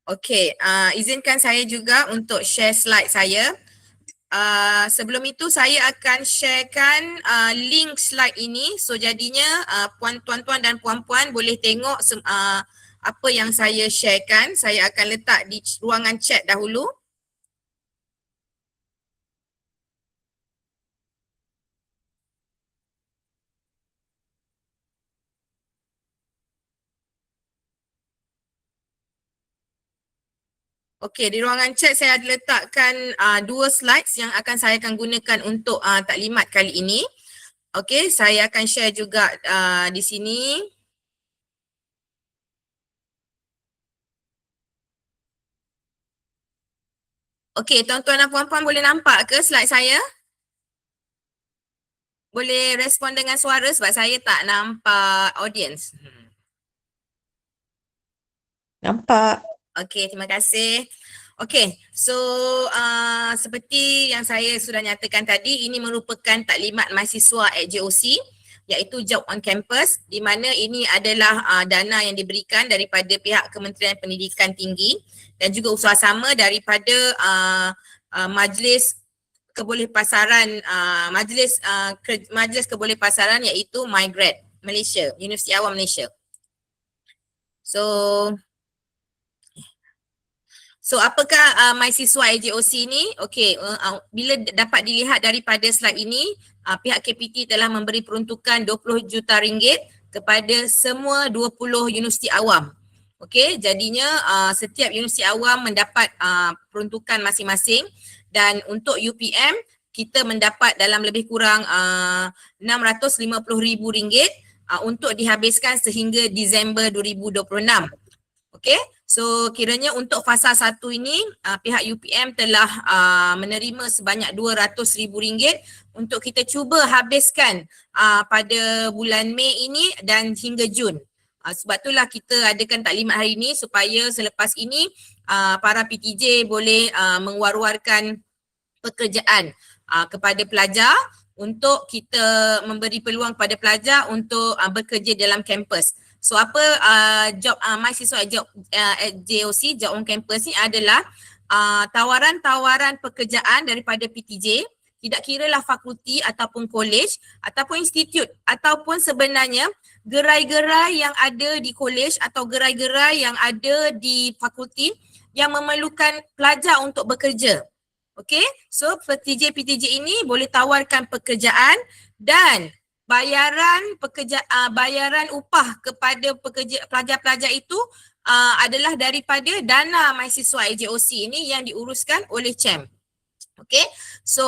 Okey, izinkan saya juga untuk share slide saya. Sebelum itu saya akan sharekan link slide ini. So jadinya tuan-tuan dan puan-puan boleh tengok apa yang saya sharekan. Saya akan letak di ruangan chat dahulu. Okey, di ruangan chat saya ada letakkan dua slides yang saya akan gunakan untuk taklimat kali ini. Okey, saya akan share juga di sini. Okey, tuan-tuan dan puan-puan boleh nampak ke slide saya? Boleh respon dengan suara sebab saya tak nampak audience. Nampak. Okey, terima kasih. Okey, so seperti yang saya sudah nyatakan tadi, ini merupakan taklimat mahasiswa at JOC iaitu Job on Campus, di mana ini adalah dana yang diberikan daripada pihak Kementerian Pendidikan Tinggi dan juga usaha-sama daripada Majlis Kebolehpasaran Majlis Kebolehpasaran iaitu MyGrad Malaysia, Universiti Awam Malaysia. So apakah mahasiswa AJOC ni? Okey, bila dapat dilihat daripada slide ini, pihak KPT telah memberi peruntukan 20 juta ringgit kepada semua 20 universiti awam. Okey, jadinya setiap universiti awam mendapat peruntukan masing-masing dan untuk UPM kita mendapat dalam lebih kurang RM650,000 untuk dihabiskan sehingga Disember 2026. Okey, so kiranya untuk fasa 1 ini pihak UPM telah menerima sebanyak RM200,000 untuk kita cuba habiskan pada bulan Mei ini dan hingga Jun. Sebab itulah kita adakan taklimat hari ini supaya selepas ini para PTJ boleh mengwar-warkan pekerjaan kepada pelajar untuk kita memberi peluang kepada pelajar untuk bekerja dalam kampus. So apa job mahasiswa at JOC, Job on Campus ni adalah tawaran-tawaran pekerjaan daripada PTJ, tidak kiralah fakulti ataupun college ataupun institut ataupun sebenarnya gerai-gerai yang ada di college atau gerai-gerai yang ada di fakulti yang memerlukan pelajar untuk bekerja. Okey, so PTJ ini boleh tawarkan pekerjaan dan bayaran upah kepada pelajar-pelajar itu adalah daripada dana mahasiswa AJOC ini yang diuruskan oleh CHEM. Okey, so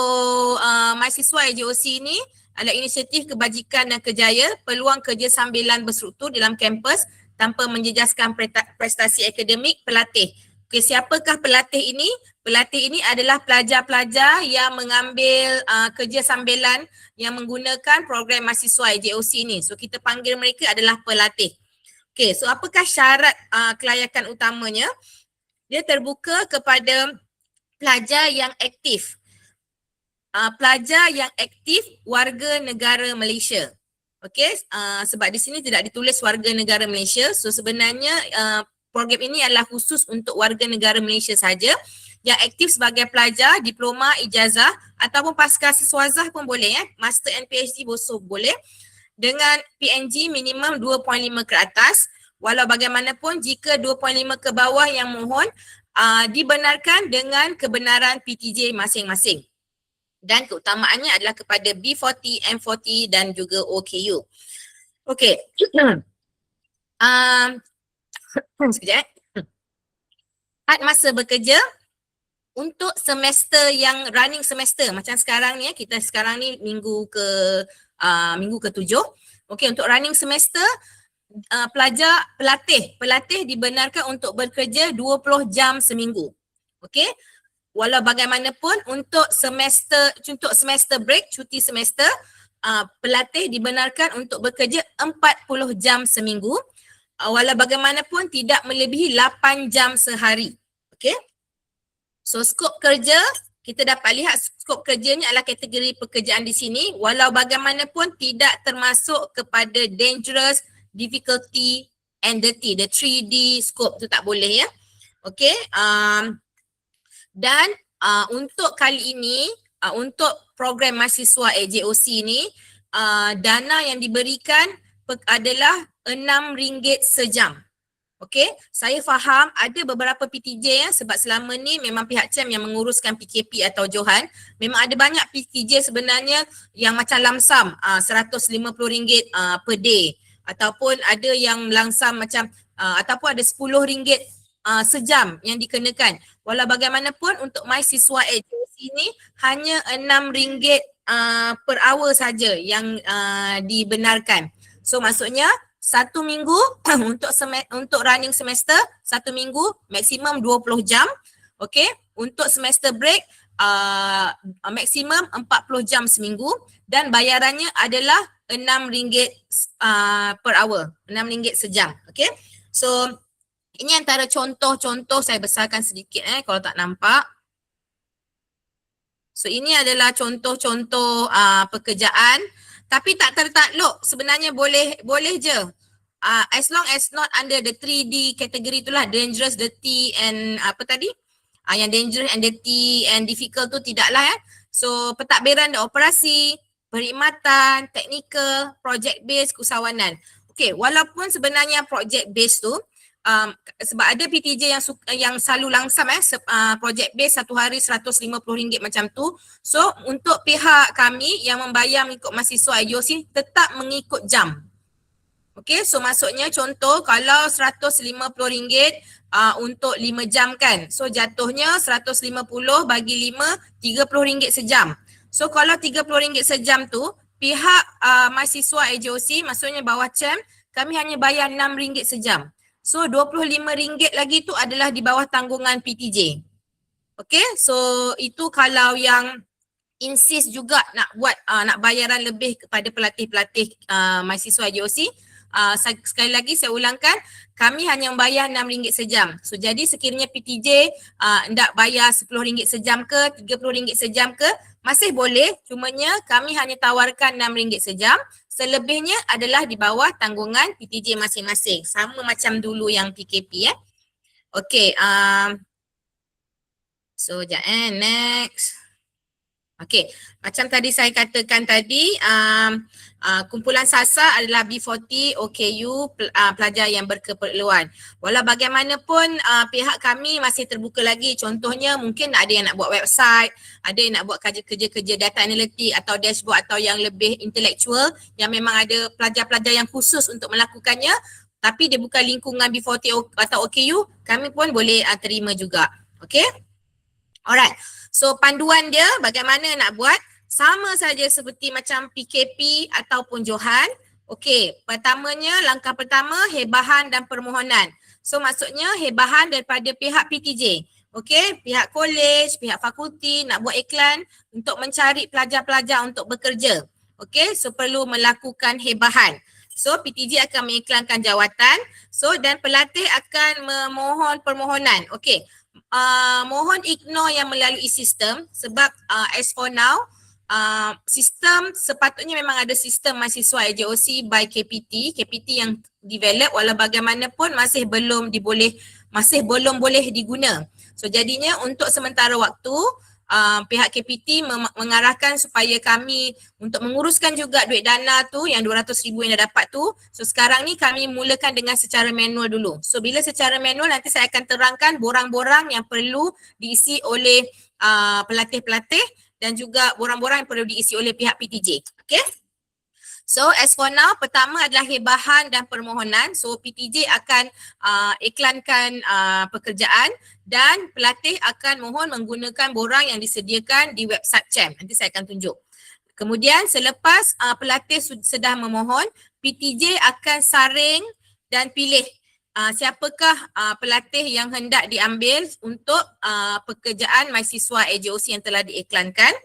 mahasiswa AJOC ini adalah inisiatif kebajikan dan kerjaya, peluang kerja sambilan berstruktur dalam kampus tanpa menjejaskan prestasi akademik pelatih. Okey, siapakah pelatih ini? Pelatih ini adalah pelajar-pelajar yang mengambil kerja sambilan yang menggunakan program mahasiswa AJOC ini. So kita panggil mereka adalah pelatih. Okey, so apakah syarat kelayakan utamanya? Dia terbuka kepada pelajar yang aktif. Pelajar yang aktif warga negara Malaysia. Okey, sebab di sini tidak ditulis warga negara Malaysia. So sebenarnya program ini adalah khusus untuk warga negara Malaysia saja yang aktif sebagai pelajar, diploma, ijazah ataupun pasca siswazah pun boleh master and PhD boleh dengan PNG minimum 2.5 ke atas. Walau bagaimanapun jika 2.5 ke bawah yang mohon dibenarkan dengan kebenaran PTJ masing-masing. Dan keutamaannya adalah kepada B40, M40 dan juga OKU. Okey. Sekejap. Had masa bekerja untuk semester yang running semester macam sekarang ni kita sekarang ni minggu ke-7. Okey, untuk running semester pelatih dibenarkan untuk bekerja 20 jam seminggu. Okey. Walau bagaimanapun untuk semester break, cuti semester, pelatih dibenarkan untuk bekerja 40 jam seminggu. Walau bagaimanapun tidak melebihi 8 jam sehari. Okey. So skop kerja, kita dapat lihat skop kerjanya adalah kategori pekerjaan di sini. Walau bagaimanapun tidak termasuk kepada dangerous, difficulty and dirty. The 3D scope tu tak boleh ya. Okey, dan untuk kali ini untuk program mahasiswa AJOC ni dana yang diberikan adalah RM6 sejam. Okey, saya faham ada beberapa PTJ ya, sebab selama ni memang pihak CAM yang menguruskan PKP atau Johan. Memang ada banyak PTJ sebenarnya yang macam lamsam RM150 per day, ataupun ada yang langsam macam ataupun ada RM10 sejam yang dikenakan. Walau bagaimanapun untuk mahasiswa AJOC ni hanya RM6 per hour saja yang dibenarkan. So maksudnya satu minggu untuk running semester, satu minggu maksimum 20 jam. Okey, untuk semester break maksimum 40 jam seminggu dan bayarannya adalah RM6 per hour, RM6 sejam. Okey, so ini antara contoh-contoh, saya besarkan sedikit kalau tak nampak. So ini adalah contoh-contoh pekerjaan, tapi tak tertakluk, sebenarnya boleh je. As long as not under the 3D kategori itulah, dangerous, dirty and apa tadi? Yang dangerous and dirty and difficult tu tidaklah ya. So pentadbiran dan operasi, perkhidmatan, teknikal, project based, keusahawanan. Okey, walaupun sebenarnya project based tu sebab ada PTJ yang selalu langsam project base satu hari RM150 macam tu. So untuk pihak kami yang membayar mengikut mahasiswa IOC tetap mengikut jam. Okey, so maksudnya contoh kalau RM150 untuk 5 jam kan. So jatuhnya 150 bagi 5, RM30 sejam. So kalau RM30 sejam tu pihak mahasiswa IOC, maksudnya bawah CAM, kami hanya bayar RM6 sejam. So RM25 lagi tu adalah di bawah tanggungan PTJ. Okay, so itu kalau yang insist juga nak buat nak bayaran lebih kepada pelatih-pelatih mahasiswa IOC. Sekali lagi saya ulangkan, kami hanya membayar RM6 sejam. So jadi sekiranya PTJ hendak bayar RM10 sejam ke, RM30 sejam ke, masih boleh, cumanya kami hanya tawarkan RM6 sejam. Selebihnya adalah di bawah tanggungan PTJ masing-masing. Sama macam dulu yang PKP . Okey, so sekejap next. Okey, macam tadi saya katakan tadi, kumpulan SASA adalah B40 OKU pelajar yang berkeperluan. Walau bagaimanapun pihak kami masih terbuka lagi. Contohnya mungkin ada yang nak buat website, ada yang nak buat kerja-kerja data analitik atau dashboard atau yang lebih intelektual yang memang ada pelajar-pelajar yang khusus untuk melakukannya, tapi dia bukan lingkungan B40 atau OKU, kami pun boleh terima juga. Okey? Alright. So panduan dia bagaimana nak buat sama saja seperti macam PKP ataupun Johan. Okey, pertamanya langkah pertama hebahan dan permohonan. So maksudnya hebahan daripada pihak PTJ. Okey, pihak kolej, pihak fakulti nak buat iklan untuk mencari pelajar-pelajar untuk bekerja. Okey, so perlu melakukan hebahan. So PTJ akan mengiklankan jawatan. So dan pelatih akan memohon permohonan. Okey. Mohon ignore yang melalui sistem sebab as for now sistem sepatutnya memang ada sistem mahasiswa AJOC by KPT yang develop, walau bagaimanapun masih belum boleh diguna. So jadinya untuk sementara waktu pihak KPT mengarahkan supaya kami untuk menguruskan juga duit dana tu yang RM200,000 yang dah dapat tu. So sekarang ni kami mulakan dengan secara manual dulu. So bila secara manual nanti saya akan terangkan borang-borang yang perlu diisi oleh pelatih-pelatih dan juga borang-borang yang perlu diisi oleh pihak PTJ. Okay. So as for now, pertama adalah hebahan dan permohonan. So PTJ akan iklankan pekerjaan dan pelatih akan mohon menggunakan borang yang disediakan di website CAM. Nanti saya akan tunjuk. Kemudian selepas pelatih sudah memohon, PTJ akan saring dan pilih siapakah pelatih yang hendak diambil untuk pekerjaan mahasiswa AJOC yang telah diiklankan.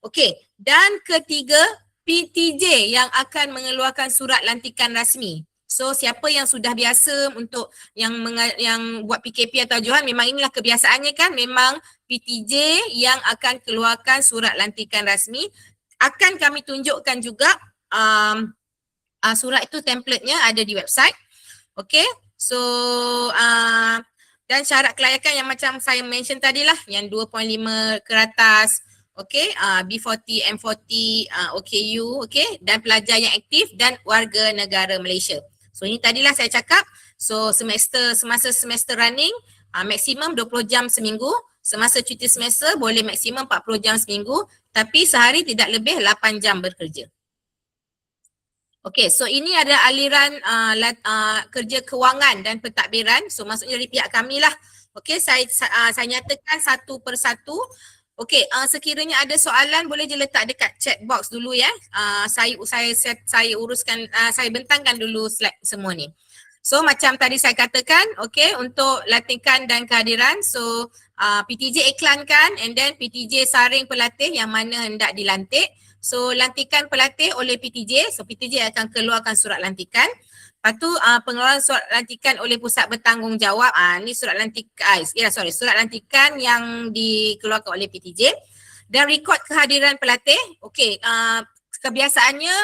Okey, dan ketiga, PTJ yang akan mengeluarkan surat lantikan rasmi. So siapa yang sudah biasa untuk yang buat PKP atau Johan, memang inilah kebiasaannya kan, memang PTJ yang akan keluarkan surat lantikan rasmi. Akan kami tunjukkan juga surat itu, templatenya ada di website. Okay, so Dan syarat kelayakan yang macam saya mention tadi lah, yang 2.5 ke atas, okay, B40, M40, OKU, okay, dan pelajar yang aktif dan warga negara Malaysia. So ini tadilah saya cakap, so semasa semester running, maksimum 20 jam seminggu, semasa cuti semester boleh maksimum 40 jam seminggu, tapi sehari tidak lebih 8 jam bekerja. Okay, so ini ada aliran kerja kewangan dan pentadbiran. So maksudnya dari pihak kami lah. Okay, saya nyatakan satu persatu. Okay, sekiranya ada soalan boleh je letak dekat chat box dulu ya. Saya uruskan, saya bentangkan dulu slide semua ni. So macam tadi saya katakan, okay, untuk lantikan dan kehadiran, so PTJ iklankan and then PTJ saring pelatih yang mana hendak dilantik. So lantikan pelatih oleh PTJ, so PTJ akan keluarkan surat lantikan. Lepas tu pengeluaran surat lantikan oleh pusat bertanggungjawab, ni surat lantikan, surat lantikan yang dikeluarkan oleh PTJ. Dan rekod kehadiran pelatih, okey, kebiasaannya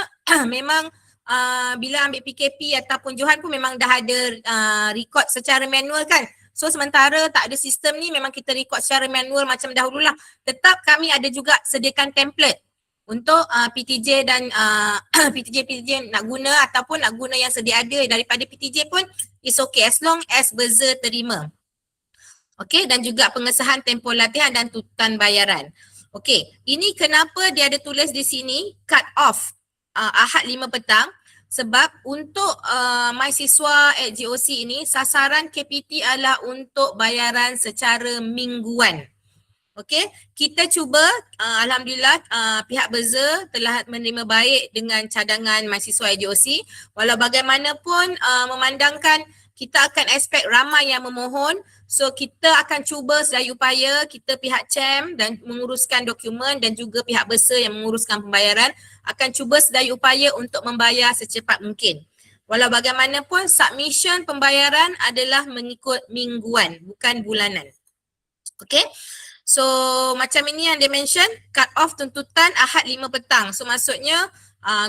memang bila ambil PKP ataupun Johan pun memang dah ada rekod secara manual kan. So sementara tak ada sistem ni memang kita rekod secara manual macam dahululah. Tetap kami ada juga sediakan template untuk PTJ dan PTJ nak guna ataupun nak guna yang sedia ada daripada PTJ pun is okay as long as buzzer terima. Okay, dan juga pengesahan tempoh latihan dan tuntutan bayaran. Okay, ini kenapa dia ada tulis di sini cut off Ahad 5 petang, sebab untuk mahasiswa at GOC ini sasaran KPT adalah untuk bayaran secara mingguan. Okey, kita cuba alhamdulillah pihak buzzer telah menerima baik dengan cadangan mahasiswa AJOC. Walau bagaimanapun memandangkan kita akan expect ramai yang memohon, so kita akan cuba sedaya upaya kita pihak CHEM dan menguruskan dokumen dan juga pihak buzzer yang menguruskan pembayaran akan cuba sedaya upaya untuk membayar secepat mungkin. Walau bagaimanapun submission pembayaran adalah mengikut mingguan bukan bulanan. Okey. So macam ini yang dia mention, cut off tuntutan Ahad 5 petang. So maksudnya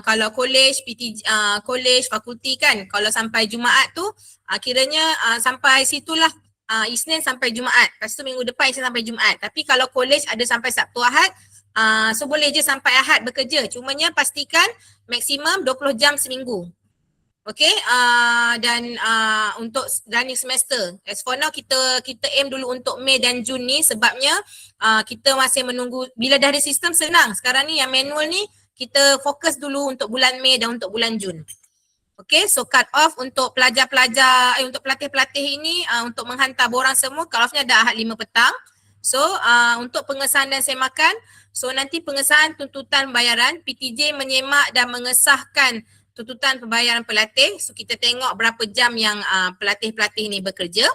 kalau college, PTJ, college, fakulti kan, kalau sampai Jumaat tu kiranya sampai situlah Isnin sampai Jumaat. Lepas tu minggu depan Isnin sampai Jumaat. Tapi kalau college ada sampai Sabtu Ahad, so boleh je sampai Ahad bekerja. Cumanya pastikan maksimum 20 jam seminggu. Okay, dan untuk running semester, as for now kita aim dulu untuk Mei dan Jun ni sebabnya kita masih menunggu, bila dah ada sistem senang. Sekarang ni yang manual ni kita fokus dulu untuk bulan Mei dan untuk bulan Jun. Okay, so cut off untuk pelajar-pelajar, untuk pelatih-pelatih ini untuk menghantar borang semua, cut off-nya dah Ahad 5 petang. So untuk pengesahan dan semakan, so nanti pengesahan tuntutan bayaran, PTJ menyemak dan mengesahkan tuntutan pembayaran pelatih. So kita tengok berapa jam yang pelatih-pelatih ni bekerja.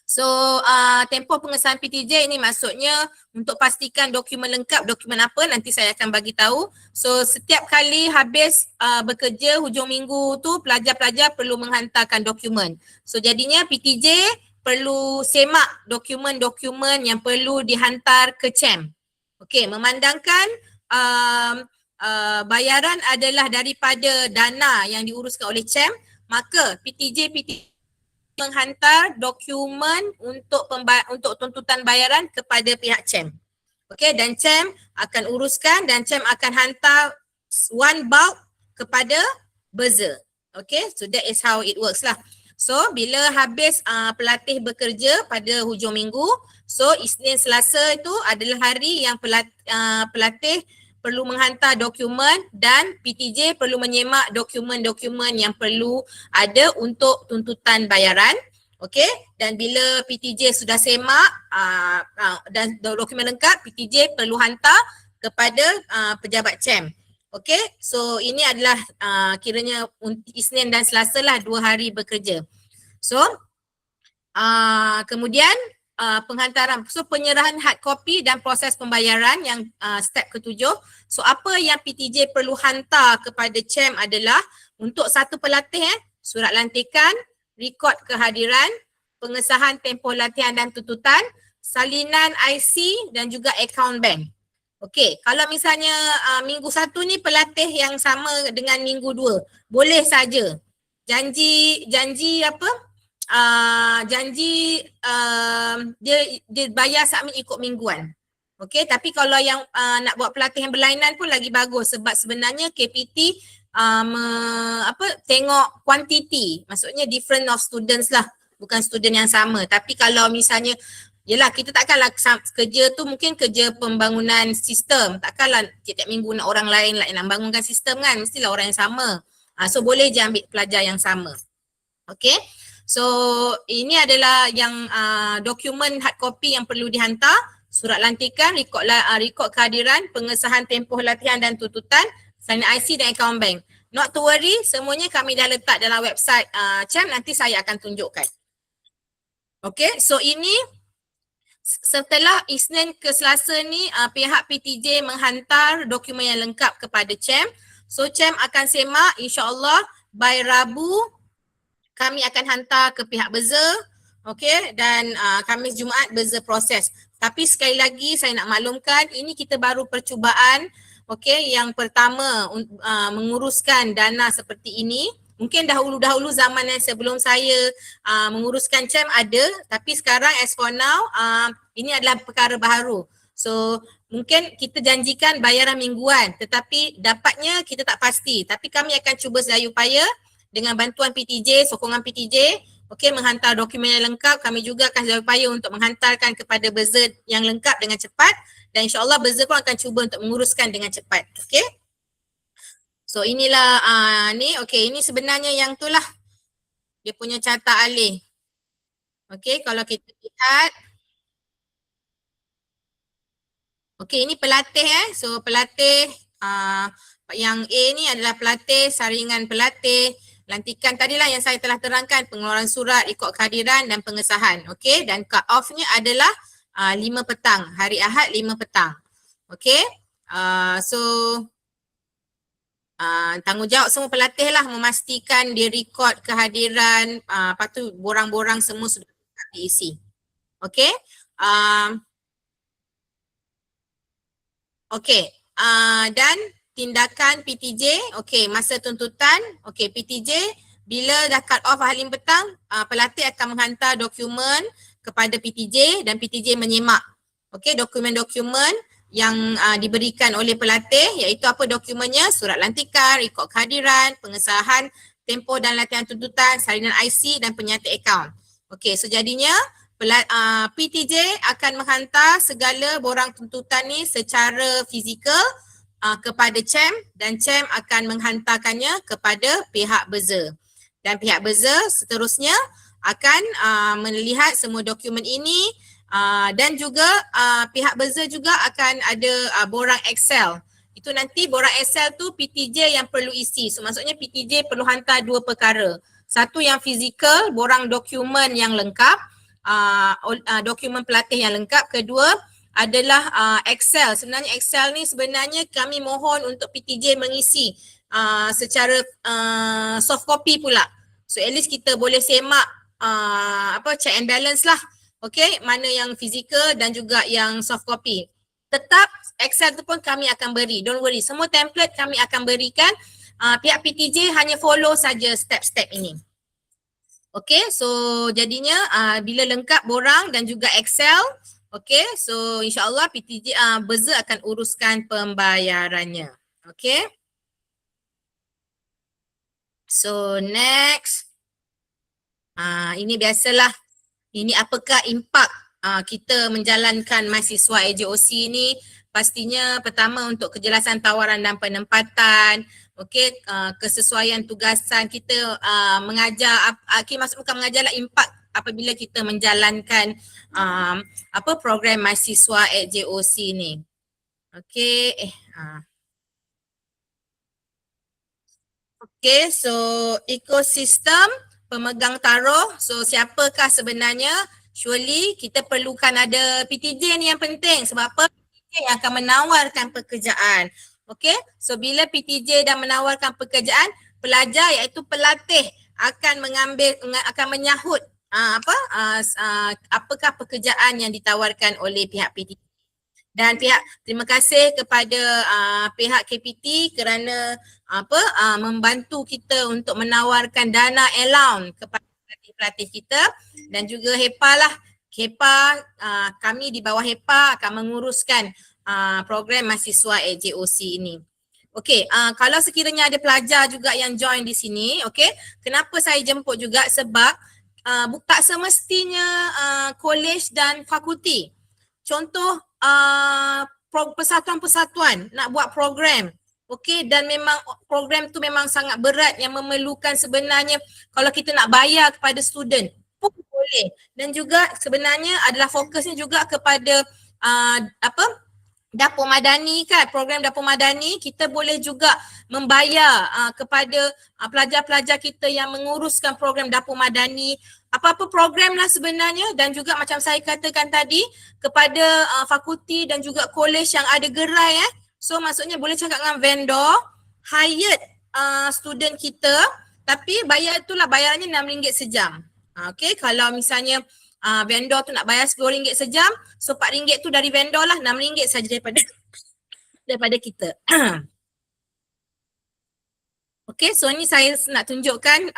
So tempoh pengesahan PTJ ini maksudnya untuk pastikan dokumen lengkap, dokumen apa nanti saya akan bagi tahu. So setiap kali habis bekerja hujung minggu tu pelajar-pelajar perlu menghantarkan dokumen. So jadinya PTJ perlu semak dokumen-dokumen yang perlu dihantar ke CHEM. Okey, memandangkan bayaran adalah daripada dana yang diuruskan oleh CHEM, maka PTJ menghantar dokumen untuk tuntutan bayaran kepada pihak CHEM. Okey, dan CHEM akan uruskan dan CHEM akan hantar one bulk kepada buzzer. Okey, so that is how it works lah. So bila habis pelatih bekerja pada hujung minggu, so Isnin Selasa itu adalah hari yang pelatih perlu menghantar dokumen dan PTJ perlu menyemak dokumen-dokumen yang perlu ada untuk tuntutan bayaran. Okey, dan bila PTJ sudah semak dan dokumen lengkap, PTJ perlu hantar kepada pejabat CHEM. Okey, so ini adalah kiranya Isnin dan Selasa lah 2 hari bekerja. So kemudian penghantaran, so penyerahan hard copy dan proses pembayaran yang step ke-7. So apa yang PTJ perlu hantar kepada CHEM adalah untuk satu pelatih surat lantikan, rekod kehadiran, pengesahan tempoh latihan dan tuntutan, salinan IC dan juga account bank. Okey, kalau misalnya minggu 1 ni pelatih yang sama dengan minggu 2, boleh saja. Janji apa? janji dia bayar submit ikut mingguan. Okey, tapi kalau yang nak buat pelatihan berlainan pun lagi bagus sebab sebenarnya KPT tengok kuantiti. Maksudnya different of students lah, bukan student yang sama. Tapi kalau misalnya yelah, kita takkanlah kerja tu mungkin kerja pembangunan sistem. Takkanlah tiap-tiap minggu nak orang lain nak bangunkan sistem kan. Mestilah orang yang sama. So boleh je ambil pelajar yang sama. Okay. So ini adalah yang dokumen hard copy yang perlu dihantar. Surat lantikan, rekod kehadiran, pengesahan tempoh latihan dan tuntutan, salinan IC dan akaun bank. Not to worry, semuanya kami dah letak dalam website CHAM, nanti saya akan tunjukkan. Okay, so ini setelah Isnin ke Selasa ni pihak PTJ menghantar dokumen yang lengkap kepada CHAM. So CHAM akan semak, insyaAllah by Rabu kami akan hantar ke pihak buzzer. Okay, dan Khamis Jumaat buzzer proses. Tapi sekali lagi saya nak maklumkan, ini kita baru percubaan. Okay, yang pertama menguruskan dana seperti ini. Mungkin dahulu-dahulu zaman yang sebelum saya menguruskan CHAM ada, tapi sekarang as for now ini adalah perkara baru. So mungkin kita janjikan bayaran mingguan, tetapi dapatnya kita tak pasti. Tapi kami akan cuba sedaya upaya dengan bantuan PTJ, sokongan PTJ, okey, menghantar dokumen yang lengkap. Kami juga akan sedaya upaya untuk menghantarkan kepada buzzer yang lengkap dengan cepat, dan insyaAllah buzzer pun akan cuba untuk menguruskan dengan cepat. Okey. So inilah ni, okey, ini sebenarnya yang tu lah. Dia punya carta alih. Okey, kalau kita lihat. Okey, ini pelatih So pelatih yang A ni adalah pelatih, saringan pelatih. Lantikan tadilah yang saya telah terangkan, pengeluaran surat, rekod kehadiran dan pengesahan. Okey, dan cut off-nya adalah 5 petang, hari Ahad 5 petang. Okey, so tanggungjawab semua pelatih lah memastikan dia rekod kehadiran, lepas tu borang-borang semua sudah diisi. Okey, okey, dan tindakan PTJ, okey, masa tuntutan, okey, PTJ bila dah cut off hari petang, pelatih akan menghantar dokumen kepada PTJ dan PTJ menyemak. Okey, dokumen-dokumen yang diberikan oleh pelatih, iaitu apa dokumennya? Surat lantikan, rekod kehadiran, pengesahan tempoh dan latihan tuntutan, salinan IC dan penyata akaun. Okey, so jadinya PTJ akan menghantar segala borang tuntutan ni secara fizikal kepada CHAM, dan CHAM akan menghantarkannya kepada pihak buzzer. Dan pihak buzzer seterusnya akan melihat semua dokumen ini, dan juga pihak buzzer juga akan ada borang Excel. Itu nanti borang Excel tu PTJ yang perlu isi. So maksudnya PTJ perlu hantar dua perkara. Satu yang fizikal, borang dokumen yang lengkap, dokumen pelatih yang lengkap. Kedua adalah Excel. Sebenarnya Excel ni sebenarnya kami mohon untuk PTJ mengisi secara soft copy pula. So at least kita boleh semak check and balance lah. Okay, mana yang fizikal dan juga yang soft copy. Tetap Excel tu pun kami akan beri. Don't worry, semua template kami akan berikan. Pihak PTJ hanya follow saja step-step ini. Okay, so jadinya bila lengkap borang dan juga Excel, okay, so insyaAllah PTJ buzzer akan uruskan pembayarannya. Okay. So next. Ini biasalah. Ini apakah impak kita menjalankan mahasiswa AJOC ni? Pastinya pertama untuk kejelasan tawaran dan penempatan. Okey, kesesuaian tugasan kita mengajar, bukan mengajarlah, impak apabila kita menjalankan program mahasiswa AJOC ni. Okey, okey, so ekosistem pemegang taruh. So siapakah sebenarnya? Surely kita perlukan ada PTJ ni yang penting. Sebab apa? PTJ yang akan menawarkan pekerjaan. Okay, so bila PTJ dah menawarkan pekerjaan, pelajar iaitu pelatih akan menyahut apakah pekerjaan yang ditawarkan oleh pihak PTJ. Dan terima kasih kepada pihak KPT kerana membantu kita untuk menawarkan dana allowance kepada pelatih kita dan juga HEPA lah. HEPA, kami di bawah HEPA akan menguruskan program mahasiswa JOC ini. Okey, kalau sekiranya ada pelajar juga yang join di sini, okey, kenapa saya jemput juga sebab tak semestinya kolej dan fakulti. Contoh persatuan-persatuan nak buat program, okey, dan memang program tu memang sangat berat yang memerlukan sebenarnya kalau kita nak bayar kepada student pun boleh. Dan juga sebenarnya adalah fokusnya juga kepada Dapur Madani kan, program Dapur Madani kita boleh juga membayar kepada pelajar-pelajar kita yang menguruskan program Dapur Madani, apa-apa program lah sebenarnya, dan juga macam saya katakan tadi kepada fakulti dan juga kolej yang ada gerai so maksudnya boleh cakap dengan vendor, hired student kita, tapi bayar itulah bayarannya RM6 sejam. Okay, kalau misalnya vendor tu nak bayar RM10 sejam, so RM4 tu dari vendor lah, RM6 saja daripada kita. Okay, so ni saya nak tunjukkan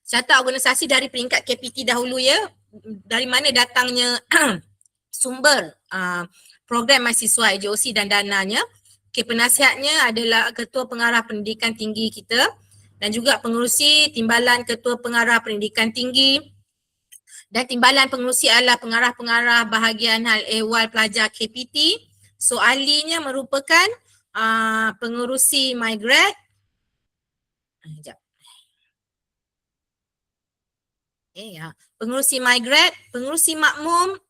carta organisasi dari peringkat KPT dahulu ya, dari mana datangnya sumber program mahasiswa JOC dan dananya. Okay, penasihatnya adalah Ketua Pengarah Pendidikan Tinggi kita dan juga pengerusi Timbalan Ketua Pengarah Pendidikan Tinggi. Dan timbalan pengerusi adalah pengarah-pengarah bahagian hal ehwal pelajar KPT. So ahlinya merupakan pengerusi MyGrad. Pengerusi MyGrad, pengerusi makmum,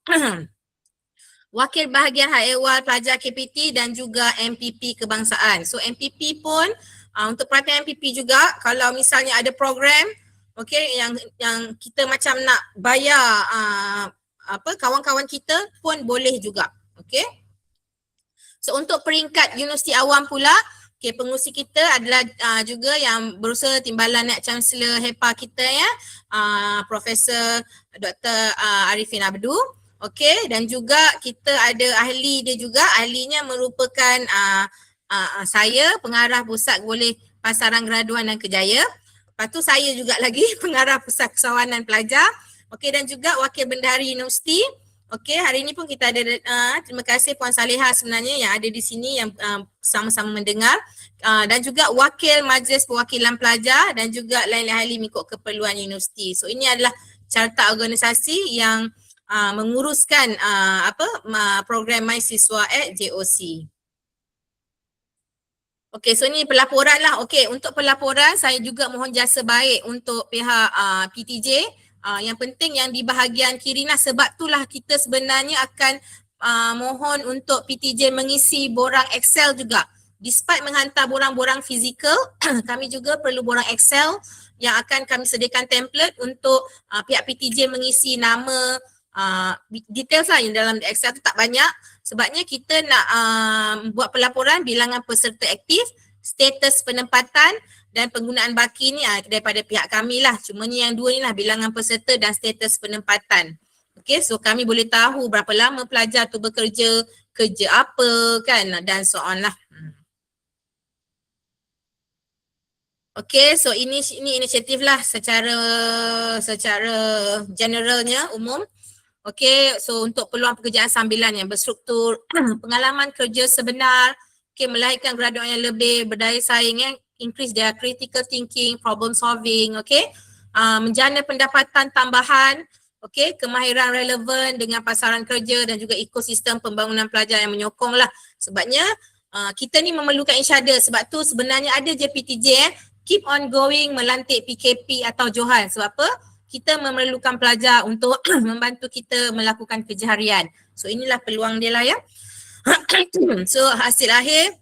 wakil bahagian hal ehwal pelajar KPT dan juga MPP kebangsaan. So MPP pun untuk perhatian MPP juga, kalau misalnya ada program okey yang kita macam nak bayar kawan-kawan kita pun boleh juga. Okey. So untuk peringkat universiti awam pula, okey, pengurusi kita adalah juga yang berusaha timbalan Naib Chancellor HEPA kita ya, Profesor Dr. Arifin Abdu. Okey, dan juga kita ada ahli dia juga, ahlinya merupakan saya pengarah Pusat Boleh Pasaran Graduan dan Kejaya. Lepas tu saya juga lagi pengarah Pusat Kesawanan Pelajar. Okey, dan juga wakil bendahari universiti. Okey, hari ini pun kita ada terima kasih Puan Salihah sebenarnya yang ada di sini yang sama-sama mendengar, dan juga wakil Majlis Perwakilan Pelajar dan juga lain-lain ahli mengikut keperluan universiti. So ini adalah carta organisasi yang menguruskan program mahasiswa JOC. Okey, so ni pelaporan lah. Okey, untuk pelaporan saya juga mohon jasa baik untuk pihak PTJ. Yang penting yang di bahagian kiri lah, sebab itulah kita sebenarnya akan mohon untuk PTJ mengisi borang Excel juga. Despite menghantar borang-borang fizikal, kami juga perlu borang Excel yang akan kami sediakan template untuk pihak PTJ mengisi nama, details lah yang dalam Excel tu tak banyak. Sebabnya kita nak buat pelaporan bilangan peserta aktif, status penempatan dan penggunaan baki ni daripada pihak kami lah. Cuma ni yang dua ni lah, bilangan peserta dan status penempatan. Okay, so kami boleh tahu berapa lama pelajar tu bekerja, kerja apa kan, dan so on lah. Okay, so ini inisiatif lah secara generalnya, umum. Okay, so untuk peluang pekerjaan sambilan yang berstruktur, pengalaman kerja sebenar, okay, melahirkan graduan yang lebih berdaya saing, increase their critical thinking, problem solving, okay, menjana pendapatan tambahan, okay, kemahiran relevan dengan pasaran kerja dan juga ekosistem pembangunan pelajar yang menyokong lah. Sebabnya kita ni memerlukan each other, sebab tu sebenarnya ada je PTJ keep on going melantik PKP atau Johan. Sebab apa? Kita memerlukan pelajar untuk membantu kita melakukan kerja harian. So inilah peluang dia lah ya. So hasil akhir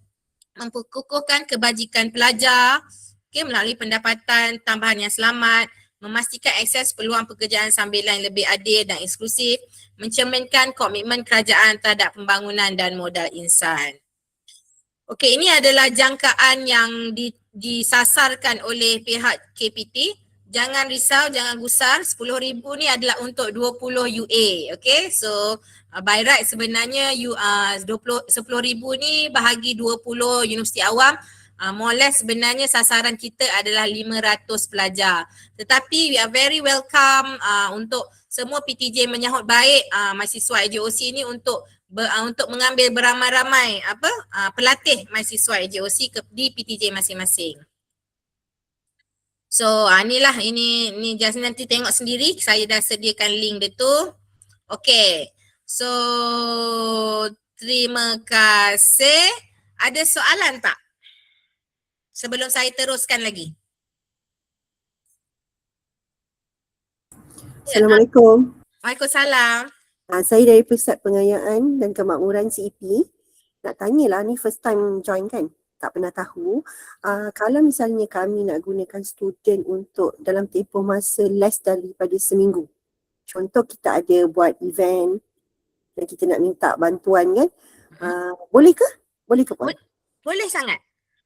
memperkukuhkan kebajikan pelajar, okay, melalui pendapatan tambahan yang selamat, memastikan akses peluang pekerjaan sambilan yang lebih adil dan eksklusif, mencerminkan komitmen kerajaan terhadap pembangunan dan modal insan. Okey, ini adalah jangkaan yang disasarkan oleh pihak KPT. Jangan risau, jangan gusar, 10,000 ni adalah untuk 20 UA. Okay, so by right sebenarnya 10,000 ni bahagi 20 universiti awam. more or less sebenarnya sasaran kita adalah 500 pelajar. Tetapi we are very welcome untuk semua PTJ menyahut baik mahasiswa AJOC ni untuk mengambil beramai-ramai pelatih mahasiswa AJOC di PTJ masing-masing. So inilah ini just nanti tengok sendiri, saya dah sediakan link dia tu. Okay, so terima kasih. Ada soalan tak? Sebelum saya teruskan lagi. Assalamualaikum. Waalaikumsalam. Saya dari Pusat Pengayaan dan Kemakmuran CEP. Nak tanyalah, ni first time join kan? Tak pernah tahu. Kalau misalnya kami nak gunakan student untuk dalam tempoh masa less daripada seminggu. Contoh kita ada buat event dan kita nak minta bantuan kan? Boleh ke? Boleh ke Puan? Boleh sangat.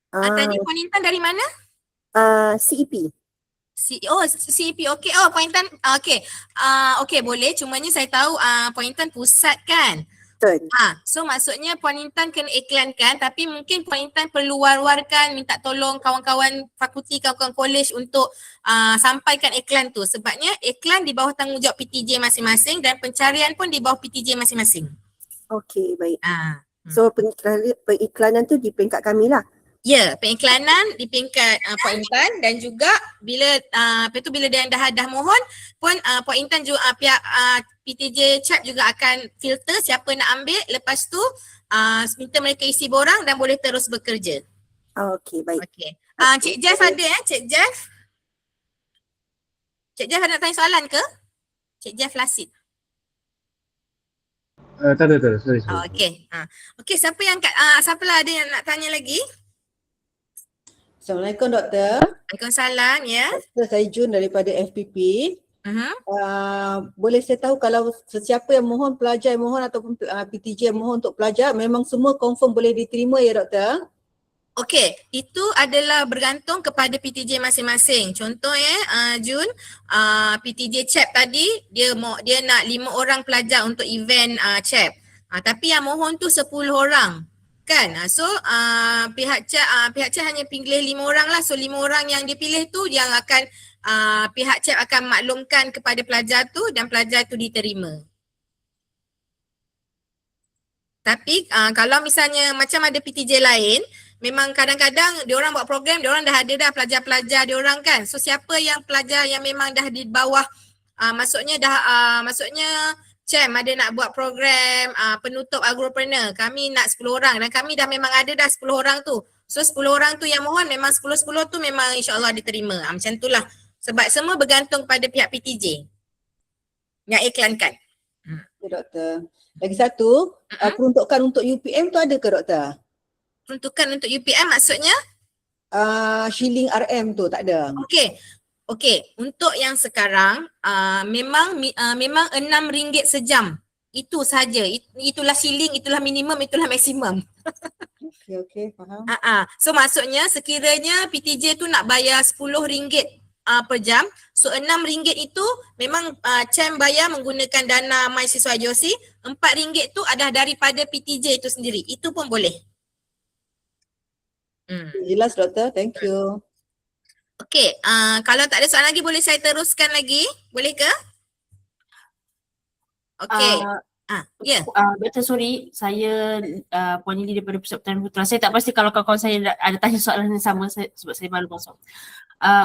Tadi Puan Intan dari mana? CEP. CEP. Okey. Oh, Puan Intan. Okey. Okey, boleh. Cumanya saya tahu Puan Intan pusat kan? Betul. So maksudnya Puan Intan kena iklankan, tapi mungkin Puan Intan perlu war-warkan, minta tolong kawan-kawan fakulti, kawan-kawan college untuk sampaikan iklan tu. Sebabnya iklan di bawah tanggungjawab PTJ masing-masing dan pencarian pun di bawah PTJ masing-masing. Okey, baik. So pengiklanan tu di peringkat kami lah. Ya, pengiklanan di peringkat Puan Intan dan juga bila bila dia dah mohon pun Puan Intan juga pihak PTJ CHAP juga akan filter siapa nak ambil, lepas tu minta mereka isi borang dan boleh terus bekerja. Okey, baik. Okey. Cik Jeff ada Cik Jeff? Cik Jeff nak tanya soalan ke? Cik Jeff Lasid. Tak ada. Sorry. Okey. Okey, siapa lah ada yang nak tanya lagi? Assalamualaikum Doktor. Waalaikumsalam, ya. Doktor, saya Jun daripada FPP. Uh-huh. Boleh saya tahu kalau sesiapa yang mohon, pelajar yang mohon ataupun PTJ yang mohon untuk pelajar, memang semua confirm boleh diterima ya Doktor? Okey, itu adalah bergantung kepada PTJ masing-masing. Contoh Jun, PTJ CHAP tadi dia nak 5 orang pelajar untuk event CHAP. Tapi yang mohon tu 10 orang. Kan? So pihak CHAP hanya pilih 5 orang lah. So 5 orang yang dipilih tu yang akan pihak CHAP akan maklumkan kepada pelajar tu dan pelajar tu diterima. Tapi kalau misalnya macam ada PTJ lain, memang kadang-kadang diorang buat program, diorang dah ada dah pelajar-pelajar diorang kan. So siapa yang pelajar yang memang dah di bawah, maksudnya CHAM ada nak buat program penutup agropreneur, kami nak 10 orang dan kami dah memang ada dah 10 orang tu. So 10 orang tu yang mohon memang 10-10 tu memang insyaAllah diterima. Macam tu lah. Sebab semua bergantung pada pihak PTJ yang iklankan. Ya Doktor. Lagi satu, peruntukan untuk UPM tu ada ke Doktor? Peruntukan untuk UPM maksudnya? Shilling RM tu tak ada. Okey, untuk yang sekarang memang RM6 sejam. Itu sahaja. Itulah shilling, itulah minimum, itulah maksimum. Okey, faham. So maksudnya sekiranya PTJ tu nak bayar RM10 per jam, so RM6 itu memang CHAM bayar menggunakan dana mahasiswa AJOC, RM4 tu adalah daripada PTJ itu sendiri. Itu pun boleh. Jelas Doktor, thank you. Okey, kalau tak ada soalan lagi boleh saya teruskan lagi? Boleh ke? Okey. Ya. Doktor, sorry, saya Puan Lily daripada Pusat Pertanian Putra. Saya tak pasti kalau kawan-kawan saya ada tanya soalan yang sama sebab saya baru masuk.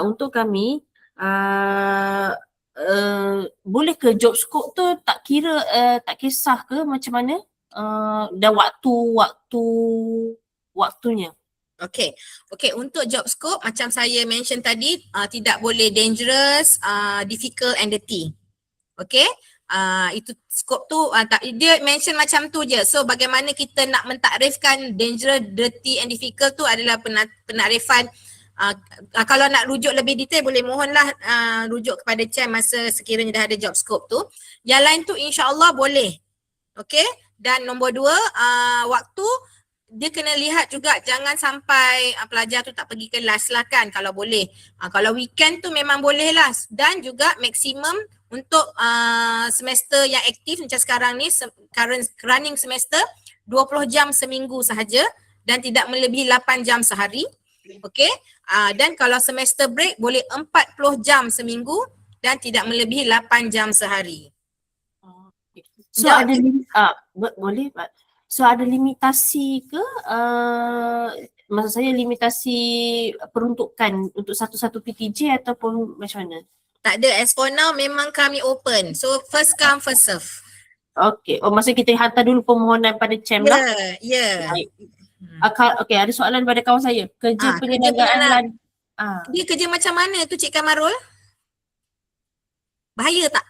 Untuk kami, boleh ke job scope tu tak kisah ke macam mana? Dan waktunya. Okey, untuk job scope macam saya mention tadi, tidak boleh dangerous, difficult and dirty. Okey, itu scope tu dia mention macam tu je. So bagaimana kita nak mentakrifkan dangerous, dirty and difficult tu adalah penakrifan. Kalau nak rujuk lebih detail boleh mohonlah rujuk kepada CHAM masa sekiranya dah ada job scope tu. Yang lain tu insya-Allah boleh. Okey, dan nombor 2, waktu dia kena lihat juga jangan sampai pelajar tu tak pergi kelas lah kan kalau boleh. Kalau weekend tu memang boleh lah, dan juga maksimum untuk semester yang aktif macam sekarang ni, current running semester 20 jam seminggu sahaja dan tidak melebihi 8 jam sehari. Okey. Dan kalau semester break boleh 40 jam seminggu dan tidak melebihi 8 jam sehari. So Sekejap. ada boleh Pak. So ada limitasi ke maksud saya limitasi peruntukan untuk satu-satu PTJ ataupun macam mana? Tak ada, as for now memang kami open. So first come first serve. Okey. Oh maksudnya kita hantar dulu permohonan pada CHAM lah. Ya. Baik. Okey, ada soalan pada kawan saya. Kerja Kerja penyelenggaraan Dia kerja macam mana tu Cik Kamarul? Bahaya tak?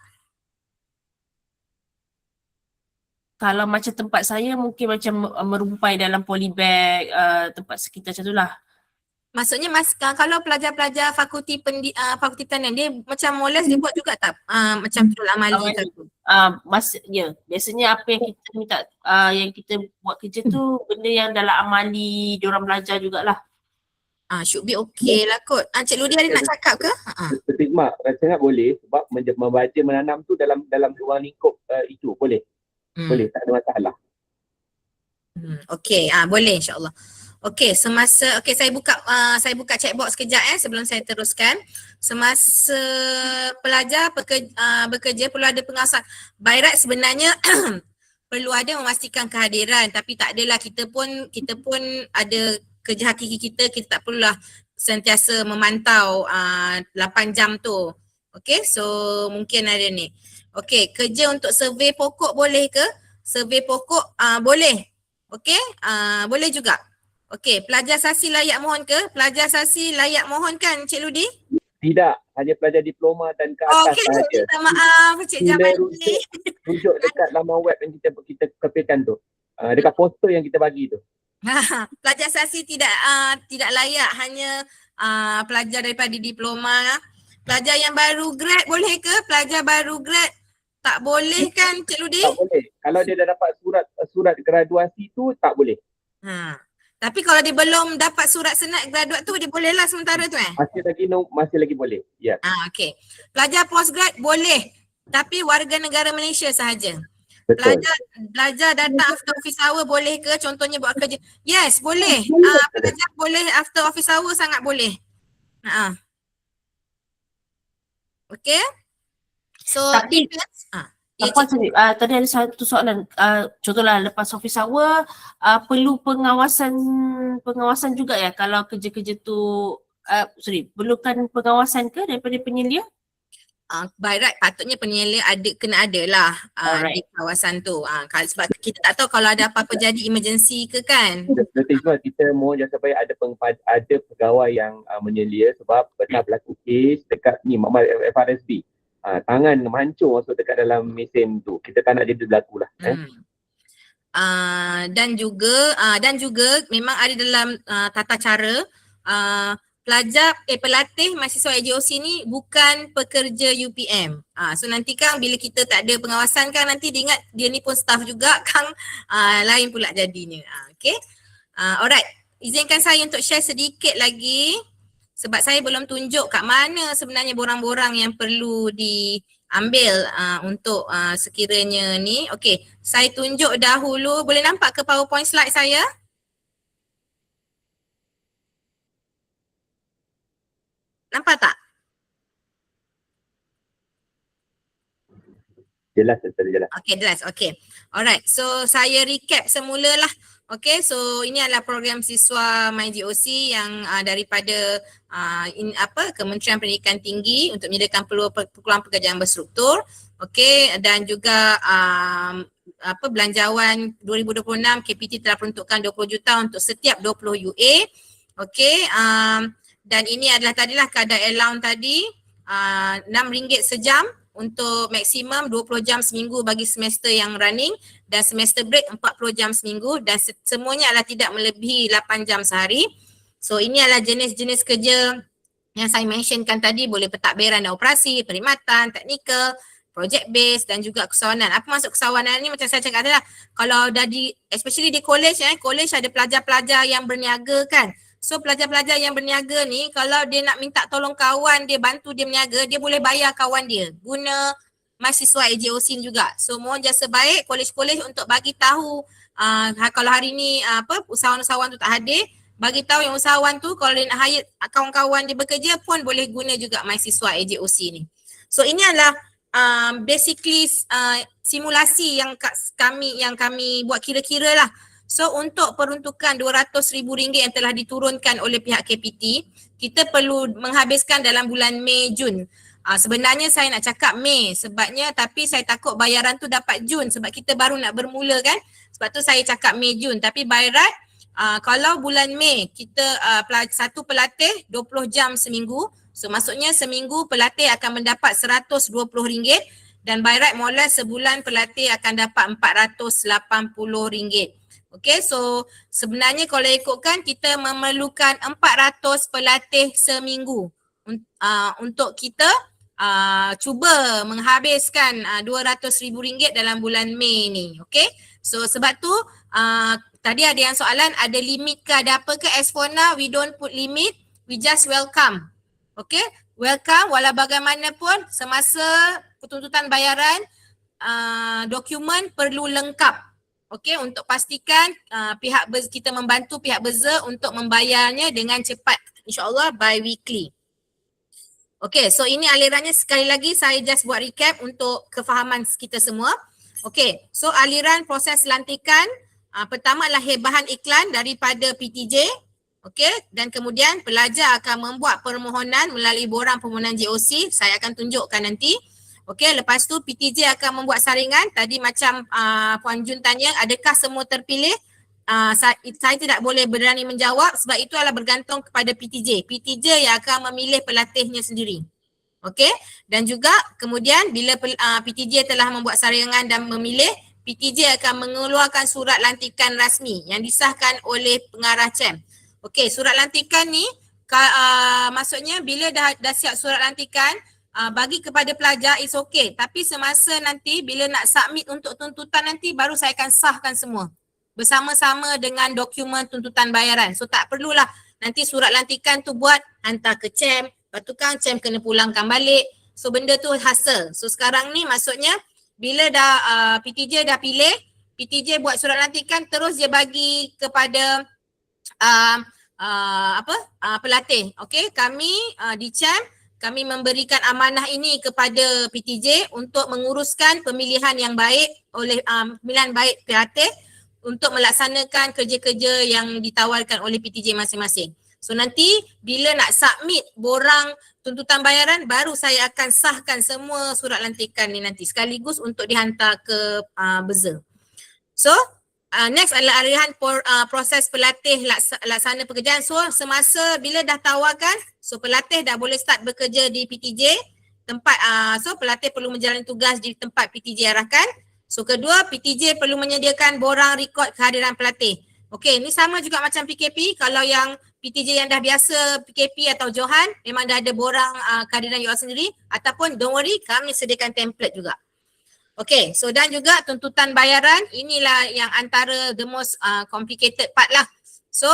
kalau macam tempat saya mungkin macam merumpai dalam polybag, tempat sekitar macam tu lah. Maksudnya kalau pelajar-pelajar fakulti pertanian dia macam moles dia buat juga tak? Macam tul amali tu. Biasanya apa yang kita minta, yang kita buat kerja tu benda yang dalam amali diorang belajar jugalah. Should be okay lah kot. Cik Ludi ada nak cakap ke? Tapi Mak, saya sangat boleh sebab membaca menanam tu dalam ruang lingkup itu boleh. Boleh, tak ada masalah. Okey, boleh insya-Allah. Okey, saya buka chat box sekejap sebelum saya teruskan. Semasa pelajar bekerja perlu ada pengawasan. By right sebenarnya perlu ada memastikan kehadiran, tapi tak adalah kita pun ada kerja hakiki kita tak perlulah sentiasa memantau 8 jam tu. Okey, so mungkin ada ni. Okey, kerja untuk survey pokok boleh ke? Survey pokok boleh. Okey, boleh juga. Okey, pelajar sasi layak mohon ke? Pelajar sasi layak mohon kan Cik Ludi? Tidak, hanya pelajar diploma dan ke atas Okey, sahaja. minta maaf Cik Jamal ni. Rujuk dekat laman web yang kita kepilkan tu. Dekat poster yang kita bagi tu. Pelajar sasi tidak layak, hanya pelajar daripada diploma. Pelajar yang baru grad boleh ke? Pelajar baru grad tak boleh kan Cik Ludi? Tak boleh. Kalau dia dah dapat surat graduasi tu tak boleh. Tapi kalau dia belum dapat surat senat graduat tu dia boleh lah sementara tu Masih lagi boleh. Ya. Okey. Pelajar postgrad boleh, tapi warga negara Malaysia sahaja. Betul. Pelajar datang after office hour boleh ke? Contohnya buat kerja. Yes, boleh. Pelajar boleh after office hour, sangat boleh. Okey. So Tapi ya, Puan Sri, tadi ada satu soalan. Contohlah lepas office hour perlu pengawasan juga ya kalau kerja-kerja tu perlukan pengawasan ke daripada penyelia? By right patutnya penyelia kena ada lah di kawasan tu. Sebab kita tak tahu kalau ada apa-apa jadi emergency ke kan. Betul, kita mohon jangan sampai ada pegawai yang menyelia sebab pernah berlaku kes dekat ni FRSB. Tangan menghancur masuk dekat dalam mesin tu. Kita tak nak dia berlaku lah. Dan juga memang ada dalam tata cara pelatih mahasiswa AJOC ni bukan pekerja UPM. So nanti kan bila kita tak ada pengawasan kan nanti dia ingat dia ni pun staff juga kan lain pula jadinya. Okay. Alright. Izinkan saya untuk share sedikit lagi sebab saya belum tunjuk kat mana sebenarnya borang-borang yang perlu diambil untuk sekiranya ni. Okay. Saya tunjuk dahulu. Boleh nampak ke PowerPoint slide saya? Nampak tak? Jelas. Okay, jelas. Okay. Alright. So, saya recap semula lah. Okay, so ini adalah program siswa MyGOC yang daripada Kementerian Pendidikan Tinggi untuk menyediakan peluang pekerjaan berstruktur. Okay, dan juga belanjawan 2026 KPT telah peruntukkan 20 juta untuk setiap 20 UA. Okay, dan ini adalah tadilah kadar allowance tadi RM6 sejam untuk maksimum 20 jam seminggu bagi semester yang running dan semester break 40 jam seminggu dan semuanya adalah tidak melebihi 8 jam sehari. So ini adalah jenis-jenis kerja yang saya mentionkan tadi, boleh pentadbiran dan operasi, perkhidmatan, teknikal, project based dan juga kesawanan. Apa maksud kesawanan ni? Macam saya cakap tadi lah, kalau dah especially di college college ada pelajar-pelajar yang berniaga kan. So pelajar-pelajar yang berniaga ni kalau dia nak minta tolong kawan dia bantu dia berniaga, dia boleh bayar kawan dia guna mahasiswa AJOC juga. So mohon jasa baik college-college untuk bagi tahu kalau hari ni usahawan-usahawan tu tak hadir, bagi tahu yang usahawan tu kalau dia nak hire kawan-kawan dia bekerja pun boleh guna juga mahasiswa AJOC ni. So ini adalah basically simulasi yang kami buat kira-kira lah. So untuk peruntukan RM200,000 yang telah diturunkan oleh pihak KPT, kita perlu menghabiskan dalam bulan Mei, Jun. Sebenarnya saya nak cakap Mei sebabnya, tapi saya takut bayaran tu dapat Jun sebab kita baru nak bermula kan. Sebab tu saya cakap Mei, Jun. Tapi by right kalau bulan Mei kita satu pelatih 20 jam seminggu. So maksudnya seminggu pelatih akan mendapat RM120 dan by right mula sebulan pelatih akan dapat RM480. Okay, so sebenarnya kalau ikutkan kita memerlukan 400 pelatih seminggu untuk kita cuba menghabiskan RM200,000 dalam bulan Mei ni. Okay, so sebab tu tadi ada yang soalan ada limit ke ada apa ke Asfona, we don't put limit, we just welcome. Okay, welcome walau bagaimanapun semasa tuntutan bayaran dokumen perlu lengkap. Okay, untuk pastikan kita membantu pihak Berza untuk membayarnya dengan cepat, insyaAllah by weekly. Okay, so ini alirannya sekali lagi saya just buat recap untuk kefahaman kita semua. Okay, so aliran proses lantikan pertama adalah bahan iklan daripada PTJ. Okay, dan kemudian pelajar akan membuat permohonan melalui borang permohonan JOC, saya akan tunjukkan nanti. Okay, lepas tu PTJ akan membuat saringan. Tadi macam Puan Jun tanya, adakah semua terpilih? Saya tidak boleh berani menjawab sebab itu adalah bergantung kepada PTJ. PTJ yang akan memilih pelatihnya sendiri. Okay, dan juga kemudian bila PTJ telah membuat saringan dan memilih, PTJ akan mengeluarkan surat lantikan rasmi yang disahkan oleh pengarah CHEM. Okay, surat lantikan ni maksudnya bila dah siap surat lantikan, bagi kepada pelajar is okay. Tapi semasa nanti bila nak submit untuk tuntutan nanti baru saya akan sahkan semua bersama-sama dengan dokumen tuntutan bayaran. So tak perlulah nanti surat lantikan tu buat hantar ke CHEM, lepas tu kan CHEM kena pulangkan balik. So benda tu hassle. So sekarang ni maksudnya bila dah PTJ dah pilih, PTJ buat surat lantikan terus dia bagi kepada pelatih. Okay, kami di CHEM kami memberikan amanah ini kepada PTJ untuk menguruskan pemilihan yang baik oleh pemilihan baik pelatih untuk melaksanakan kerja-kerja yang ditawarkan oleh PTJ masing-masing. So nanti bila nak submit borang tuntutan bayaran baru saya akan sahkan semua surat lantikan ni nanti sekaligus untuk dihantar ke Berza. So next adalah arahan proses pelatih laksana pekerjaan. So semasa bila dah tawarkan, so pelatih dah boleh start bekerja di PTJ tempat. So pelatih perlu menjalani tugas di tempat PTJ arahkan. So kedua, PTJ perlu menyediakan borang rekod kehadiran pelatih. Okey, ni sama juga macam PKP. Kalau yang PTJ yang dah biasa PKP atau Johan memang dah ada borang kehadiran you all sendiri, ataupun don't worry, kami sediakan template juga. Okay, so dan juga tuntutan bayaran, inilah yang antara the most complicated part lah. So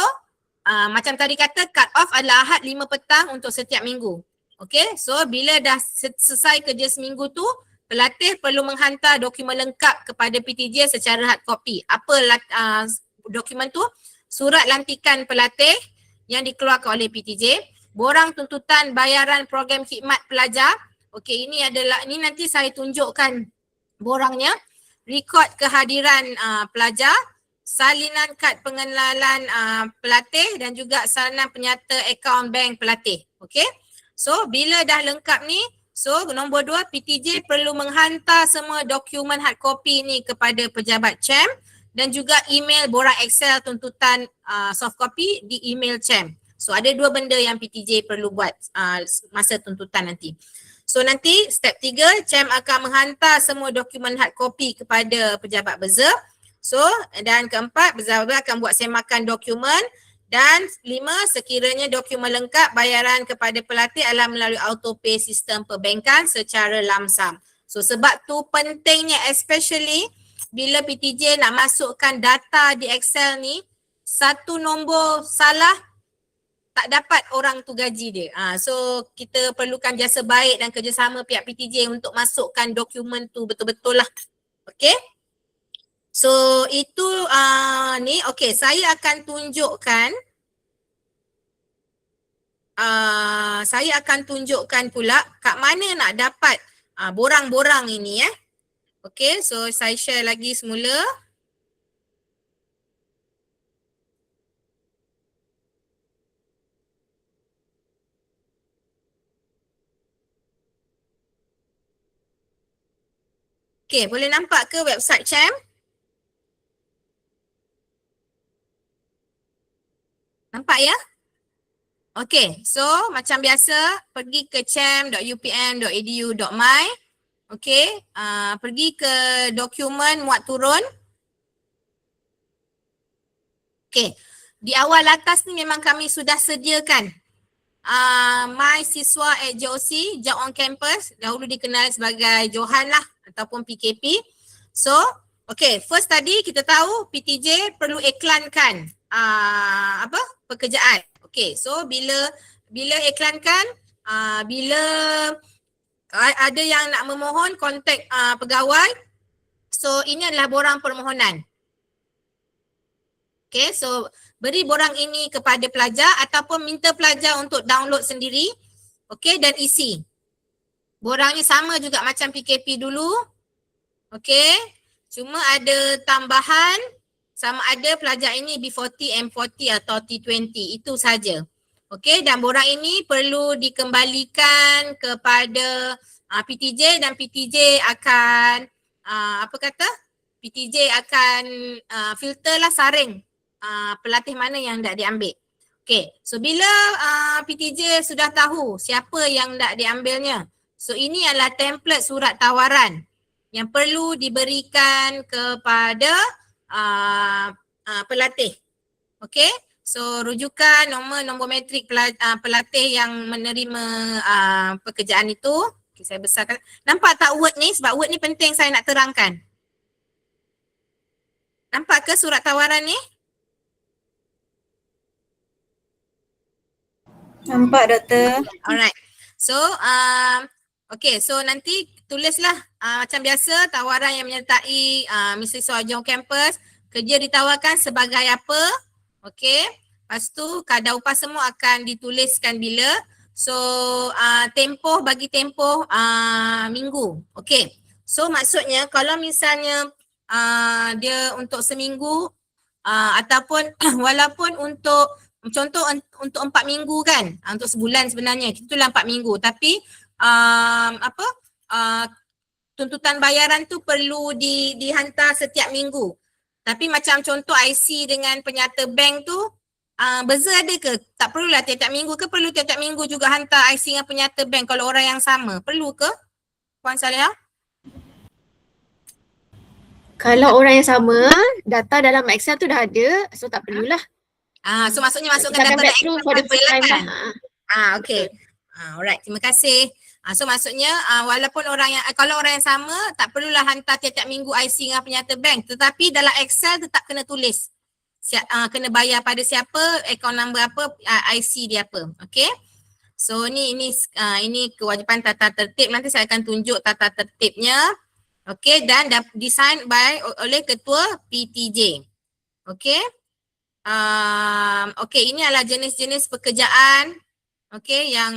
macam tadi kata, cut off adalah Ahad 5 petang untuk setiap minggu. Okay, so bila dah selesai kerja seminggu tu, pelatih perlu menghantar dokumen lengkap kepada PTJ secara hard copy. Apa dokumen tu? Surat lantikan pelatih yang dikeluarkan oleh PTJ, borang tuntutan bayaran program khidmat pelajar. Okay, ini nanti saya tunjukkan borangnya, rekod kehadiran pelajar, salinan kad pengenalan pelatih dan juga salinan penyata akaun bank pelatih. Okay, so bila dah lengkap ni, so nombor 2, PTJ perlu menghantar semua dokumen hard copy ni kepada pejabat CHEM dan juga email borang Excel tuntutan soft copy di email CHEM. So ada 2 benda yang PTJ perlu buat masa tuntutan nanti. So nanti step 3, CHEM akan menghantar semua dokumen hard copy kepada pejabat Berza. So dan keempat, Berza akan buat semakan dokumen. Dan 5, sekiranya dokumen lengkap, bayaran kepada pelatih adalah melalui autopay sistem perbankan secara lamsam. So sebab tu pentingnya, especially bila PTJ nak masukkan data di Excel ni, satu nombor salah tak dapat orang tu gaji dia. So kita perlukan jasa baik dan kerjasama pihak PTJ untuk masukkan dokumen tu betul-betul lah. Okay. So itu ni, okay, saya akan tunjukkan saya akan tunjukkan pula kat mana nak dapat borang-borang ini Okey, so saya share lagi semula. Okey, boleh nampak ke website CHAM? Nampak ya? Okey, so macam biasa pergi ke cham.upm.edu.my. Okey, pergi ke dokumen muat turun. Okey, di awal atas ni memang kami sudah sediakan My Siswa at JOC, Job on Campus, dahulu dikenal sebagai Johan lah ataupun PKP. So, okey, first tadi kita tahu PTJ perlu iklankan pekerjaan. Okey, so bila iklankan, bila ada yang nak memohon kontak pegawai, so ini adalah borang permohonan. Okey, so beri borang ini kepada pelajar ataupun minta pelajar untuk download sendiri. Okey, dan isi. Borang ni sama juga macam PKP dulu. Okey, cuma ada tambahan sama ada pelajar ini B40, M40 atau T20. Itu saja. Okey, dan borang ini perlu dikembalikan kepada PTJ dan PTJ akan PTJ akan filter lah, saring pelatih mana yang tak diambil. Okey, so bila PTJ sudah tahu siapa yang tak diambilnya, so ini adalah template surat tawaran yang perlu diberikan kepada pelatih. Okey, so rujukan nombor metrik pelatih yang menerima pekerjaan itu. Okay, saya besarkan. Nampak tak word ni? Sebab word ni penting saya nak terangkan. Nampak ke surat tawaran ni? Nampak, Doktor. Alright. So, okay, so nanti tulislah macam biasa tawaran yang menyertai mahasiswa Job Campus. Kerja ditawarkan sebagai apa? Okay. Lepas tu kadar upah semua akan dituliskan bila. So, tempoh bagi tempoh minggu. Okay. So, maksudnya kalau misalnya dia untuk seminggu ataupun walaupun untuk contoh untuk 4 minggu kan, untuk sebulan sebenarnya, itulah 4 minggu. Tapi tuntutan bayaran tu perlu dihantar setiap minggu. Tapi macam contoh IC dengan penyata bank tu, beza ada ke? Tak perlulah tiap-tiap minggu ke? Perlu tiap-tiap minggu juga hantar IC dengan penyata bank kalau orang yang sama? Perlu ke, Puan Saleha? Kalau orang yang sama, data dalam Excel tu dah ada, so tak perlulah. So maksudnya masukkan Kita akan data back dalam through Excel for the first sajalah time kan? lah. Okay. Alright, terima kasih. So maksudnya walaupun kalau orang yang sama tak perlulah hantar tiap-tiap minggu IC dengan penyata bank, tetapi dalam Excel tetap kena tulis. Kena bayar pada siapa, account number apa, IC dia apa. Okay. So ini kewajipan tata tertib. Nanti saya akan tunjuk tata tertibnya. Okay, dan design oleh ketua PTJ. Okay. Okay, ini adalah jenis-jenis pekerjaan. Okay, yang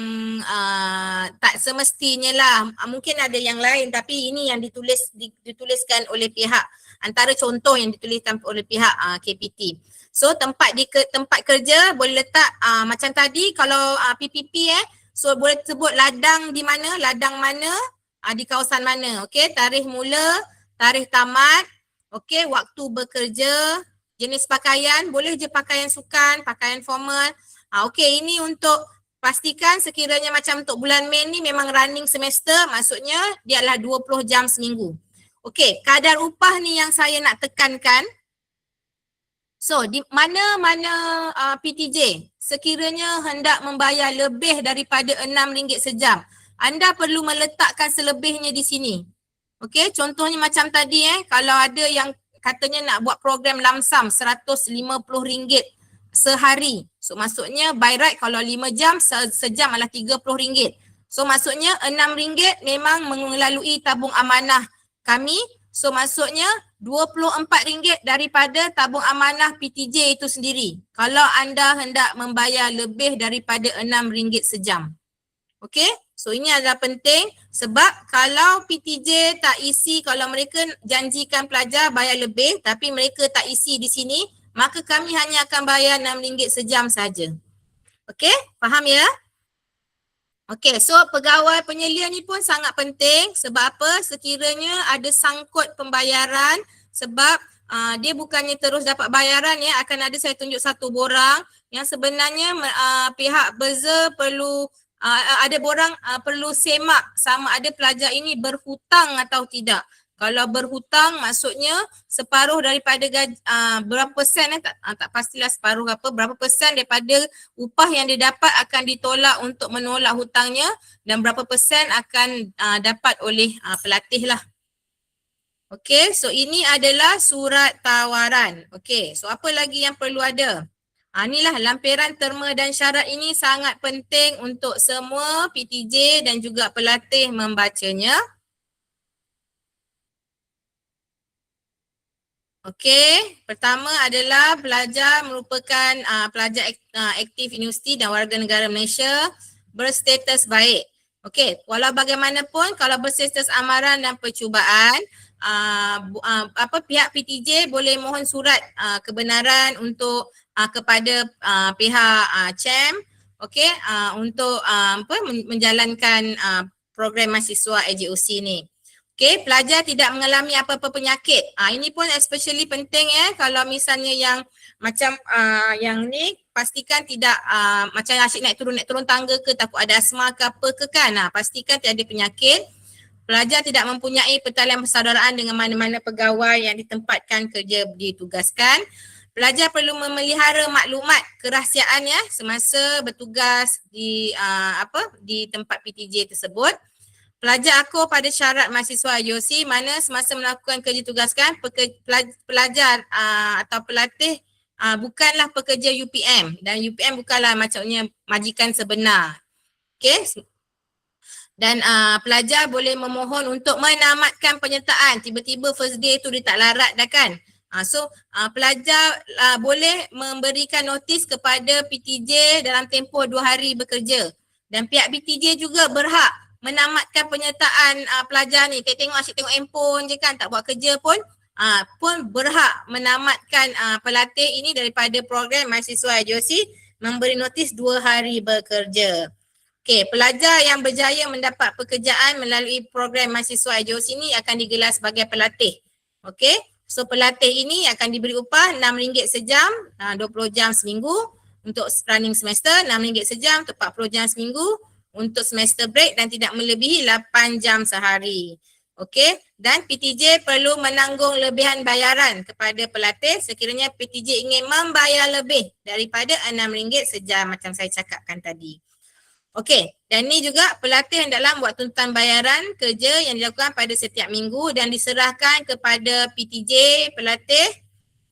tak semestinya lah. Mungkin ada yang lain tapi ini yang dituliskan oleh pihak, antara contoh yang dituliskan oleh pihak KPT. So tempat kerja boleh letak macam tadi kalau PPP so boleh sebut ladang di mana, ladang mana, di kawasan mana. Okay, tarikh mula, tarikh tamat, okay, waktu bekerja, jenis pakaian, boleh je pakaian sukan, pakaian formal. Okay, ini untuk pastikan sekiranya macam untuk bulan Mei ni memang running semester, maksudnya dia adalah 20 jam seminggu. Okey, kadar upah ni yang saya nak tekankan. So, di mana-mana PTJ sekiranya hendak membayar lebih daripada RM6 sejam, anda perlu meletakkan selebihnya di sini. Okey, contohnya macam tadi kalau ada yang katanya nak buat program lamsam RM150 sehari. So maksudnya by right kalau 5 jam sejam adalah RM30. So maksudnya RM6 memang melalui tabung amanah kami. So maksudnya RM24 daripada tabung amanah PTJ itu sendiri. Kalau anda hendak membayar lebih daripada RM6 sejam. Okey, so ini adalah penting sebab kalau PTJ tak isi, kalau mereka janjikan pelajar bayar lebih tapi mereka tak isi di sini, maka kami hanya akan bayar RM6 sejam saja. Okey, faham ya? Okey, so pegawai penyelia ni pun sangat penting sebab apa? Sekiranya ada sangkut pembayaran sebab dia bukannya terus dapat bayaran ya, akan ada saya tunjuk satu borang yang sebenarnya pihak buzzer perlu ada borang perlu semak sama ada pelajar ini berhutang atau tidak. Kalau berhutang maksudnya separuh daripada gaji, berapa persen tak pastilah separuh berapa persen daripada upah yang dia dapat akan ditolak untuk menolak hutangnya dan berapa persen akan dapat oleh pelatih lah. Okey, so ini adalah surat tawaran. Okey, so apa lagi yang perlu ada? Inilah lampiran terma dan syarat ini sangat penting untuk semua PTJ dan juga pelatih membacanya. Okey, pertama adalah pelajar merupakan pelajar aktif universiti dan warga negara Malaysia berstatus baik. Okey, walau bagaimanapun kalau berstatus amaran dan percubaan, pihak PTJ boleh mohon surat kebenaran untuk kepada pihak CHEM, okey, untuk menjalankan program mahasiswa AJOC ni. Okey, pelajar tidak mengalami apa-apa penyakit. Ini pun especially penting kalau misalnya yang macam yang ni pastikan tidak macam asyik naik turun tangga ke, takut ada asma ke apa ke kan. Pastikan tiada penyakit. Pelajar tidak mempunyai pertalian persaudaraan dengan mana-mana pegawai yang ditempatkan kerja ditugaskan. Pelajar perlu memelihara maklumat kerahsiaan semasa bertugas di di tempat PTJ tersebut. Pelajar akur pada syarat mahasiswa IOC mana semasa melakukan kerja tugaskan pelajar atau pelatih bukanlah pekerja UPM dan UPM bukanlah macamnya majikan sebenar. Okey. Dan pelajar boleh memohon untuk menamatkan penyertaan. Tiba-tiba first day tu dia tak larat dah kan. So pelajar boleh memberikan notis kepada PTJ dalam tempoh 2 hari bekerja. Dan pihak PTJ juga berhak menamatkan penyertaan pelajar ni. Tengok asyik tengok handphone je kan, tak buat kerja pun berhak menamatkan pelatih ini daripada program mahasiswa AJOC memberi notis 2 hari bekerja. Okey, pelajar yang berjaya mendapat pekerjaan melalui program mahasiswa AJOC ini akan digelar sebagai pelatih. Okey, so pelatih ini akan diberi upah RM6 sejam, 20 jam seminggu untuk running semester, RM6 sejam untuk 40 jam seminggu untuk semester break dan tidak melebihi 8 jam sehari. Okey, dan PTJ perlu menanggung lebihan bayaran kepada pelatih sekiranya PTJ ingin membayar lebih daripada RM6 sejam macam saya cakapkan tadi. Okey, dan ni juga pelatih hendaklah buat tuntutan bayaran kerja yang dilakukan pada setiap minggu dan diserahkan kepada PTJ pelatih.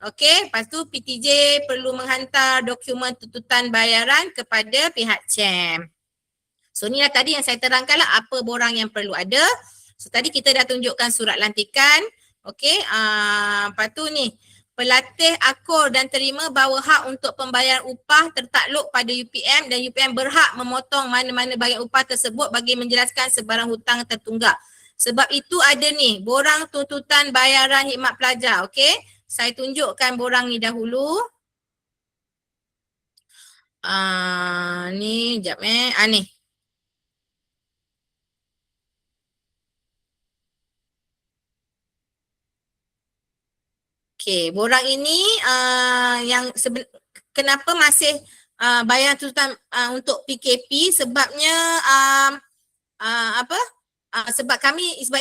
Okey, lepas tu PTJ perlu menghantar dokumen tuntutan bayaran kepada pihak CHEM. So inilah tadi yang saya terangkanlah apa borang yang perlu ada. So tadi kita dah tunjukkan surat lantikan. Okey, lepas tu ni pelatih akur dan terima bahawa hak untuk pembayaran upah tertakluk pada UPM dan UPM berhak memotong mana-mana bagian upah tersebut bagi menjelaskan sebarang hutang tertunggak. Sebab itu ada ni borang tuntutan bayaran khidmat pelajar. Okey, saya tunjukkan borang ni dahulu. Ni jap ni. Okey, borang ini yang kenapa masih bayaran tuntutan untuk PKP sebabnya sebab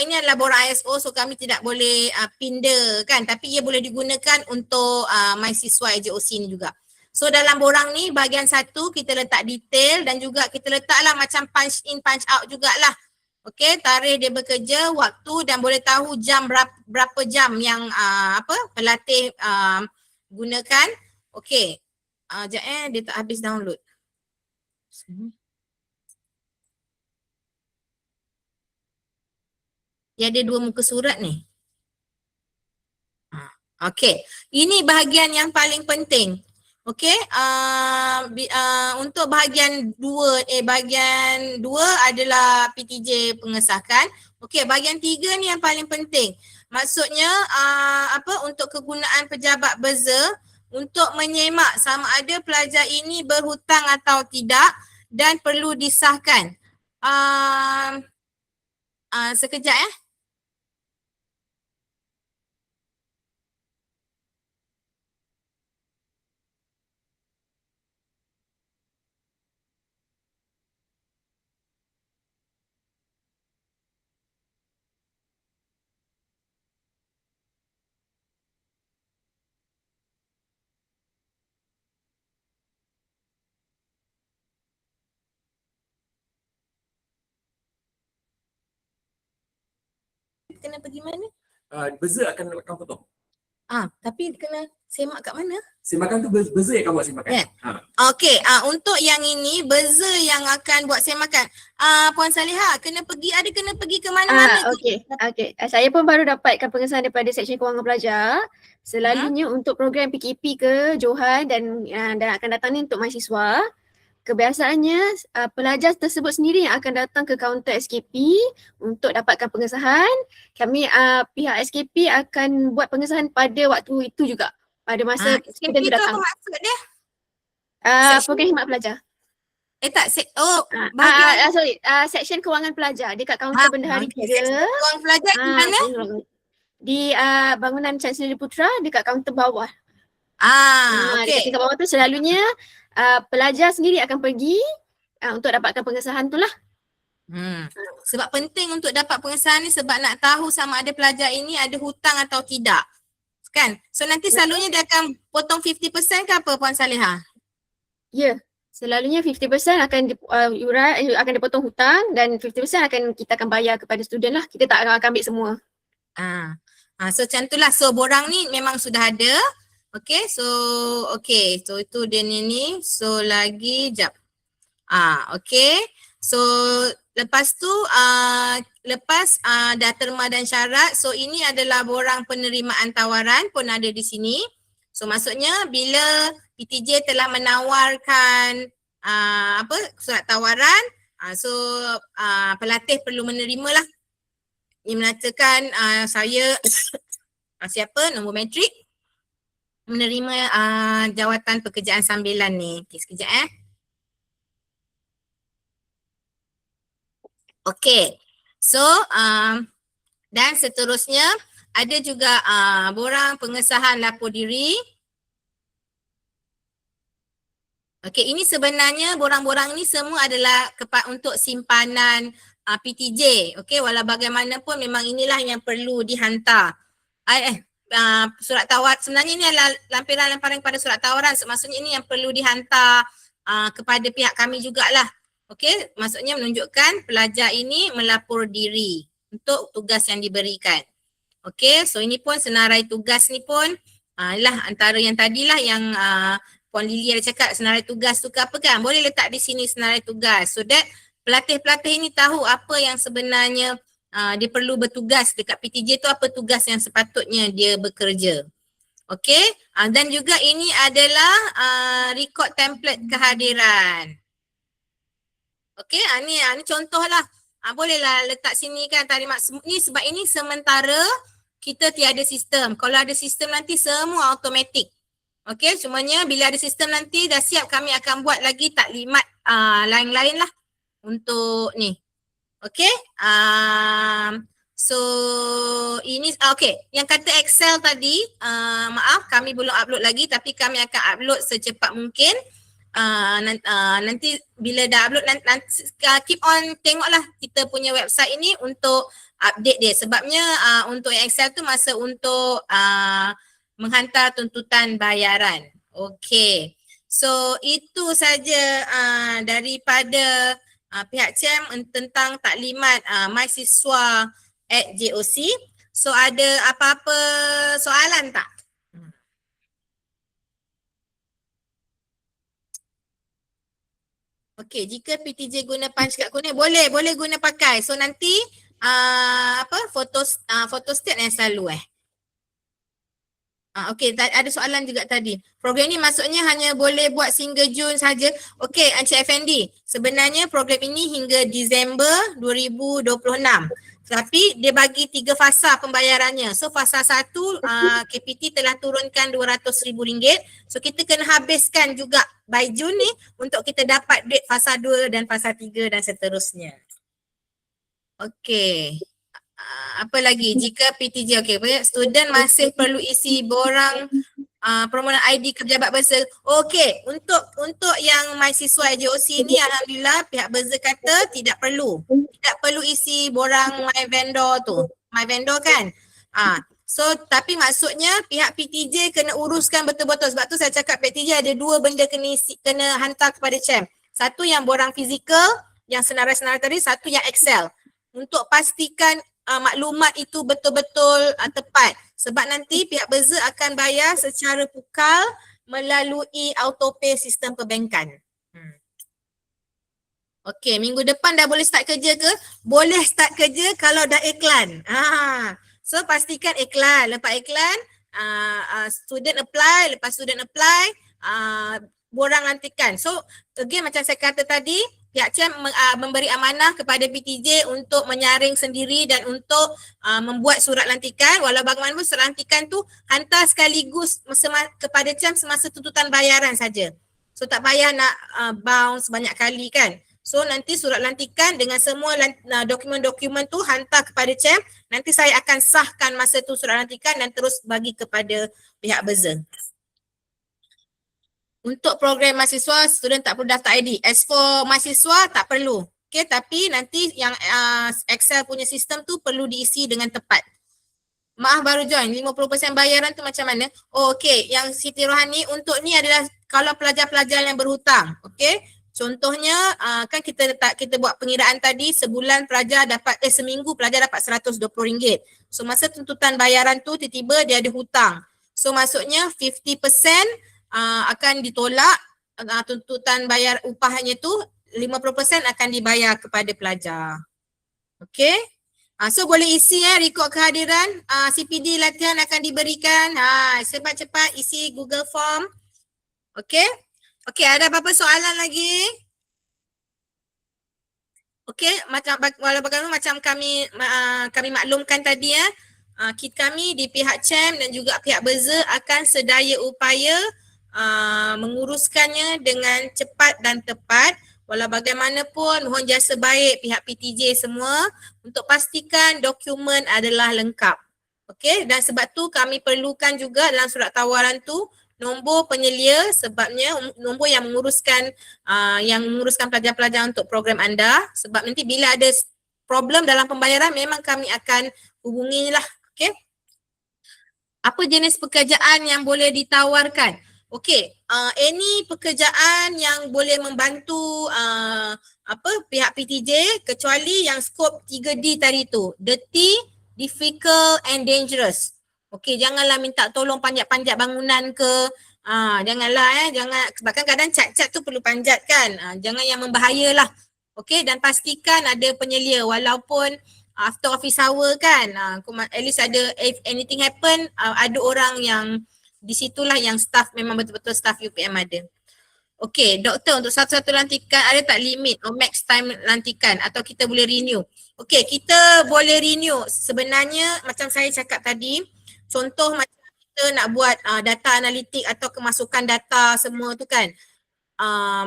ini adalah borang ISO, so kami tidak boleh pindah kan, tapi ia boleh digunakan untuk mahasiswa AJOC ni juga. So dalam borang ni bahagian 1 kita letak detail dan juga kita letaklah macam punch in punch out jugalah. Okey, tarikh dia bekerja, waktu dan boleh tahu jam berapa jam yang pelatih gunakan. Okey. Sekejap dia tak habis download. Dia ada 2 muka surat ni. Okey, ini bahagian yang paling penting. Okey, untuk bahagian bahagian 2 adalah PTJ pengesahkan. Okey, bahagian 3 ni yang paling penting. Maksudnya untuk kegunaan pejabat buzzer untuk menyemak sama ada pelajar ini berhutang atau tidak dan perlu disahkan. Sekejap kena pergi mana? Buzzer akan potong. Tapi kena semak kat mana? Semakan tu buzzer yang akan buat semakan. Yeah. Okey, untuk yang ini buzzer yang akan buat semakan. Puan Saliha, kena pergi ke mana-mana ke? Okey. Saya pun baru dapatkan pengesahan daripada Seksyen Kewangan Pelajar. Selalunya untuk program PKP ke Johan dan akan datang ni untuk mahasiswa. Kebiasaannya pelajar tersebut sendiri yang akan datang ke kaunter SKP untuk dapatkan pengesahan. Kami pihak SKP akan buat pengesahan pada waktu itu juga. Pada masa SKP student tu tu datang. apa maksud dia? Program khidmat pelajar. Bahagian Seksyen Kewangan Pelajar dekat kaunter Bendahari 3. Kewangan pelajar di mana? Di bangunan Chancery Putra dekat kaunter bawah. Okey. Dekat tingkat bawah tu selalunya pelajar sendiri akan pergi untuk dapatkan pengesahan tu lah. Sebab penting untuk dapat pengesahan ni sebab nak tahu sama ada pelajar ini ada hutang atau tidak. Kan? So nanti selalunya dia akan potong 50% ke apa Puan Saliha? Ya. Selalunya 50% akan dipotong hutang dan 50% kita akan bayar kepada student lah. Kita tak akan ambil semua. So macam tu lah. So borang ni memang sudah ada. Okay, so itu dia ni. So lagi jap. Okay. So lepas tu lepas dah terma dan syarat, so ini adalah borang penerimaan tawaran pun ada di sini. So maksudnya bila PTJ telah menawarkan surat tawaran, so pelatih perlu menerima lah. Ini menyatakan saya nombor matrik menerima jawatan pekerjaan sambilan ni. Okay, sekejap Okay, so dan seterusnya ada juga borang pengesahan lapor diri. Okay, ini sebenarnya borang-borang ni semua adalah untuk simpanan PTJ. Okay, walau bagaimanapun memang inilah yang perlu dihantar. Surat tawaran, sebenarnya ini adalah lampiran-lampiran pada surat tawaran. So, maksudnya ini yang perlu dihantar kepada pihak kami jugalah. Okey, maksudnya menunjukkan pelajar ini melapor diri untuk tugas yang diberikan. Okey, so ini pun senarai tugas ni pun antara yang tadilah yang Puan Lily ada cakap senarai tugas tu ke apa kan. Boleh letak di sini senarai tugas so that pelatih-pelatih ini tahu apa yang sebenarnya dia perlu bertugas dekat PTJ tu, apa tugas yang sepatutnya dia bekerja. Okey, dan juga ini adalah record template kehadiran. Okey, ni contohlah. Bolehlah letak sini kan talimat ni sebab ini sementara kita tiada sistem. Kalau ada sistem nanti semua automatik. Okey, cumanya bila ada sistem nanti dah siap kami akan buat lagi taklimat lain-lain lah untuk ni. Okay, so ini yang kata Excel tadi, maaf kami belum upload lagi tapi kami akan upload secepat mungkin. Nanti bila dah upload nanti keep on tengoklah kita punya website ini untuk update dia. Sebabnya untuk Excel tu masa untuk menghantar tuntutan bayaran. Okay, so itu saja daripada pihak CEM tentang taklimat mahasiswa at JOC. So ada apa-apa soalan tak? Okey, jika PTJ guna punch card kuning boleh guna pakai. So nanti photostat yang selalu Okey, ada soalan juga tadi. Program ni maksudnya hanya boleh buat sehingga Jun saja. Okey, Encik Effendi. Sebenarnya program ini hingga Disember 2026. Tapi dia bagi 3 fasa pembayarannya. So fasa 1 KPT telah turunkan RM200,000. So kita kena habiskan juga by Jun ni untuk kita dapat duit fasa 2 dan fasa 3 dan seterusnya. Okey. Apa lagi? Jika PTJ student masih perlu isi borang permohonan ID ke pejabat bersa. Okey, untuk yang mahasiswa JOC ni alhamdulillah pihak bersa kata tidak perlu. Tidak perlu isi borang my vendor tu. My vendor kan? So tapi maksudnya pihak PTJ kena uruskan betul-betul. Sebab tu saya cakap PTJ ada 2 benda kena hantar kepada CHAM. Satu yang borang fizikal, yang senarai-senarai tadi, satu yang Excel. Untuk pastikan maklumat itu betul-betul tepat. Sebab nanti pihak berza akan bayar secara pukal melalui autopay sistem perbankan. Okey, minggu depan dah boleh start kerja ke? Boleh start kerja kalau dah iklan. So pastikan iklan. Lepas iklan, student apply. Lepas student apply, borang lantikan. So again macam saya kata tadi, pihak CHAM memberi amanah kepada PTJ untuk menyaring sendiri dan untuk membuat surat lantikan. Walau bagaimanapun surat lantikan tu hantar sekaligus kepada CHAM semasa tuntutan bayaran saja. So tak payah nak bounce banyak kali kan. So nanti surat lantikan dengan semua dokumen-dokumen tu hantar kepada CHAM. Nanti saya akan sahkan masa tu surat lantikan dan terus bagi kepada pihak berza. Untuk program mahasiswa, student tak perlu daftar ID. As for mahasiswa, tak perlu. Okay, tapi nanti yang Excel punya sistem tu perlu diisi dengan tepat. Maaf baru join, 50% bayaran tu macam mana? Oh okay, yang Siti Rohani untuk ni adalah kalau pelajar-pelajar yang berhutang. Okay, contohnya kan kita buat pengiraan tadi, sebulan pelajar dapat, seminggu pelajar dapat RM120. So masa tuntutan bayaran tu tiba-tiba dia ada hutang. So maksudnya 50% akan ditolak, tuntutan bayar upahnya tu 50% akan dibayar kepada pelajar. Okay. So boleh isi rekod kehadiran, CPD latihan akan diberikan. Cepat-cepat isi Google Form. Okay. Okay, ada apa-apa soalan lagi? Okay, walaupun macam kami maklumkan tadi kami di pihak CHAM dan juga pihak berza akan sedaya upaya menguruskannya dengan cepat dan tepat. Walau bagaimanapun mohon jasa baik pihak PTJ semua untuk pastikan dokumen adalah lengkap. Okey, dan sebab tu kami perlukan juga dalam surat tawaran tu nombor penyelia, sebabnya nombor yang menguruskan pelajar-pelajar untuk program anda. Sebab nanti bila ada problem dalam pembayaran memang kami akan hubungilah. Okey. Apa jenis pekerjaan yang boleh ditawarkan? Okey, any pekerjaan yang boleh membantu pihak PTJ kecuali yang skop 3D tadi tu, dirty, difficult and dangerous. Okey, janganlah minta tolong panjat-panjat bangunan ke, janganlah jangan, sebab kan kadang cat-cat tu perlu panjat kan, jangan yang membahayalah. Okey, dan pastikan ada penyelia walaupun after office hour kan, at least ada, if anything happen, ada orang yang di situlah yang staff memang betul-betul staff UPM ada. Okey, doktor untuk satu-satu lantikan ada tak limit or max time lantikan atau kita boleh renew? Okey, kita boleh renew. Sebenarnya macam saya cakap tadi, contoh macam kita nak buat data analitik atau kemasukan data semua tu kan.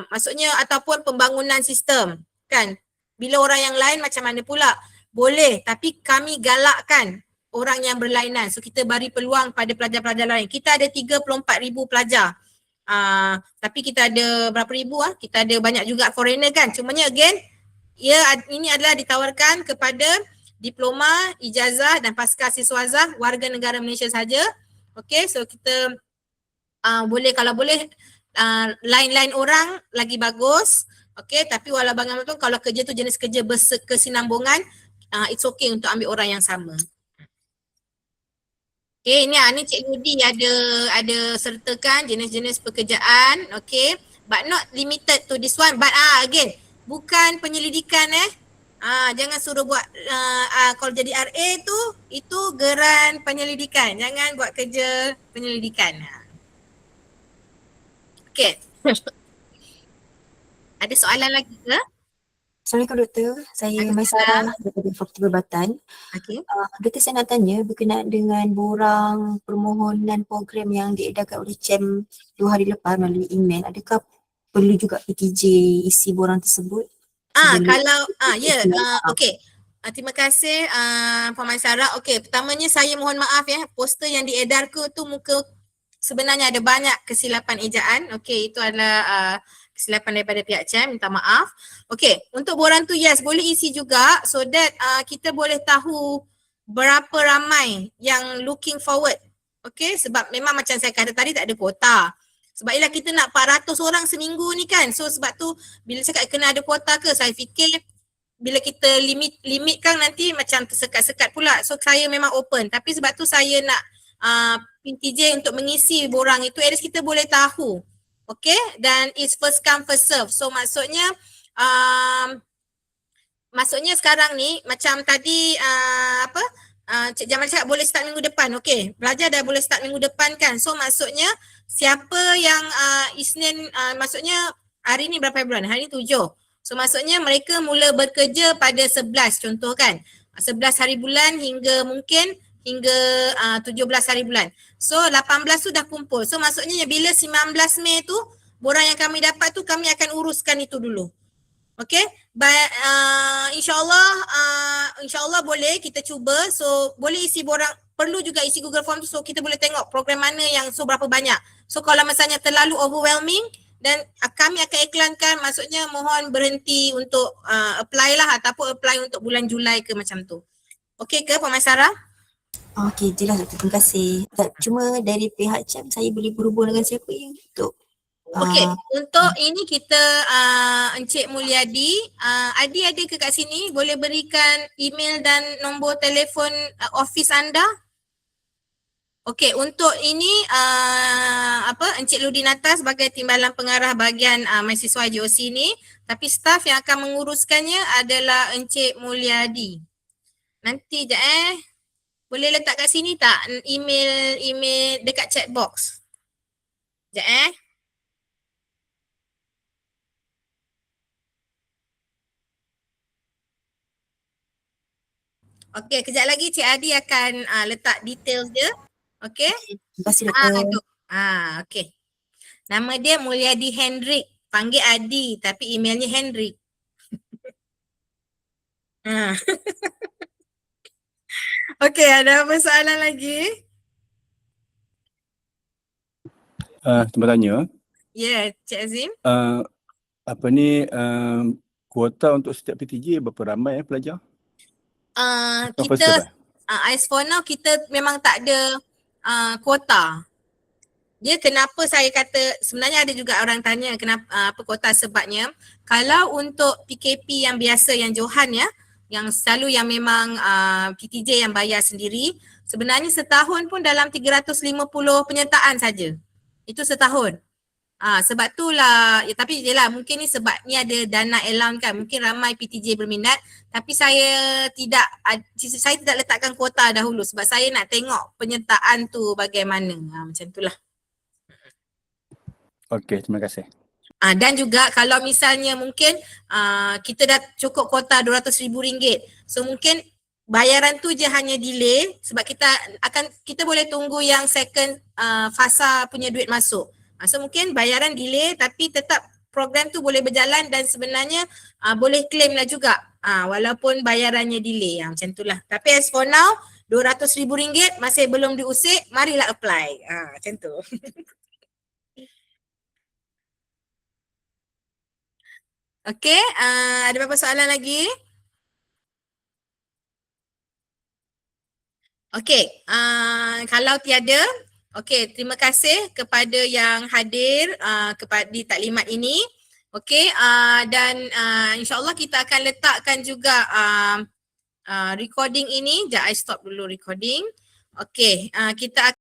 Maksudnya ataupun pembangunan sistem kan. Bila orang yang lain macam mana pula? Boleh, tapi kami galakkan orang yang berlainan. So kita beri peluang pada pelajar-pelajar lain. Kita ada 34,000 pelajar. Tapi kita ada berapa ribu kita ada banyak juga foreigner kan. Cumanya again, ini adalah ditawarkan kepada diploma, ijazah dan pasca siswazah warga negara Malaysia saja. Okay, so kita boleh, kalau boleh lain-lain orang lagi bagus. Okay, tapi walau bagaimanapun kalau kerja tu jenis kerja berkesinambungan, it's okay untuk ambil orang yang sama. Okay, ni Cik Rudi ada sertakan jenis-jenis pekerjaan, okay, but not limited to this one, but again, bukan penyelidikan Jangan suruh buat kalau jadi RA tu itu geran penyelidikan. Jangan buat kerja penyelidikan. Okey. Ada soalan lagi ke? Assalamualaikum Doktor, saya Waalaikumsalam. Maisarah daripada Fakulti Perubatan. Okey. Doktor, saya nak tanya berkenaan dengan borang permohonan program yang diedarkan oleh CHEM 2 hari lepas melalui email. Adakah perlu juga PTJ isi borang tersebut? Okey. Terima kasih Puan Maisarah. Okey, pertamanya saya mohon maaf ya, poster yang diedarkan tu muka sebenarnya ada banyak kesilapan ejaan. Okey, itu adalah kesilapan daripada pihak CHEM, minta maaf. Okey, untuk borang tu yes, boleh isi juga so that kita boleh tahu berapa ramai yang looking forward. Okey, sebab memang macam saya kata tadi tak ada kuota. Sebab ialah kita nak 400 orang seminggu ni kan. So sebab tu bila cakap kena ada kuota ke, saya fikir bila kita limitkan nanti macam tersekat-sekat pula. So saya memang open. Tapi sebab tu saya nak PTJ untuk mengisi borang itu, at least kita boleh tahu. Okay, dan it's first come first serve. So maksudnya sekarang ni macam tadi Cik Jamal cakap boleh start minggu depan. Okay, pelajar dah boleh start minggu depan kan. So maksudnya siapa yang Isnin, maksudnya hari ni berapa bulan? Hari ni 7. So maksudnya mereka mula bekerja pada 11 contoh kan. 11 hari bulan hingga 17 hari bulan. So 18 tu dah kumpul. So maksudnya bila 19 Mei tu borang yang kami dapat tu kami akan uruskan itu dulu. Okay, insyaAllah boleh kita cuba. So boleh isi borang, perlu juga isi Google Form tu so kita boleh tengok program mana yang berapa banyak. So kalau misalnya terlalu overwhelming dan kami akan iklankan, maksudnya mohon berhenti untuk apply lah ataupun apply untuk bulan Julai ke macam tu. Okay ke Puan Maisarah? Okey, jelas Doktor, terima kasih. Cuma dari pihak CHEM saya boleh berhubung dengan siapa yang untuk Okey, untuk ini kita Encik Mulyadi, Adi ada ke kat sini? Boleh berikan email dan nombor telefon office anda? Okey, untuk ini Encik Ludinata sebagai timbalan pengarah bahagian mahasiswa JOC ni, tapi staf yang akan menguruskannya adalah Encik Mulyadi. Nanti jap boleh letak kat sini tak email dekat chat box? Sekejap Okey, kejap lagi Cik Adi akan letak details dia. Okey? Terima kasih Doktor. Okey. Nama dia Mulyadi Hendrik. Panggil Adi tapi emailnya Hendrik. Okey, ada apa soalan lagi? Tempat tanya. Ya, Cik Azim. Kuota untuk setiap PTJ berapa ramai pelajar? Kita as for now kita memang tak ada kuota. Dia kenapa saya kata, sebenarnya ada juga orang tanya kenapa apa kuota, sebabnya kalau untuk PKP yang biasa yang Johan ya, yang selalu yang memang PTJ yang bayar sendiri, sebenarnya setahun pun dalam 350 penyertaan saja. Itu setahun. Sebab itulah, tapi jelah mungkin ni sebab ni ada dana allowance kan, mungkin ramai PTJ berminat, tapi saya tidak letakkan kuota dahulu sebab saya nak tengok penyertaan tu bagaimana. Macam itulah. Okey, terima kasih. Dan juga kalau misalnya mungkin kita dah cukup kuota RM200,000, so mungkin bayaran tu je hanya delay sebab kita boleh tunggu yang second fasa punya duit masuk. So mungkin bayaran delay tapi tetap program tu boleh berjalan dan sebenarnya boleh claim lah juga walaupun bayarannya delay. Macam itulah. Tapi as for now RM200,000 masih belum diusik, marilah apply. Macam tu. Okey, ada beberapa soalan lagi? Okey, kalau tiada, okey, terima kasih kepada yang hadir di taklimat ini. Okey, dan insyaAllah kita akan letakkan juga recording ini. Sekejap, I stop dulu recording. Okey, kita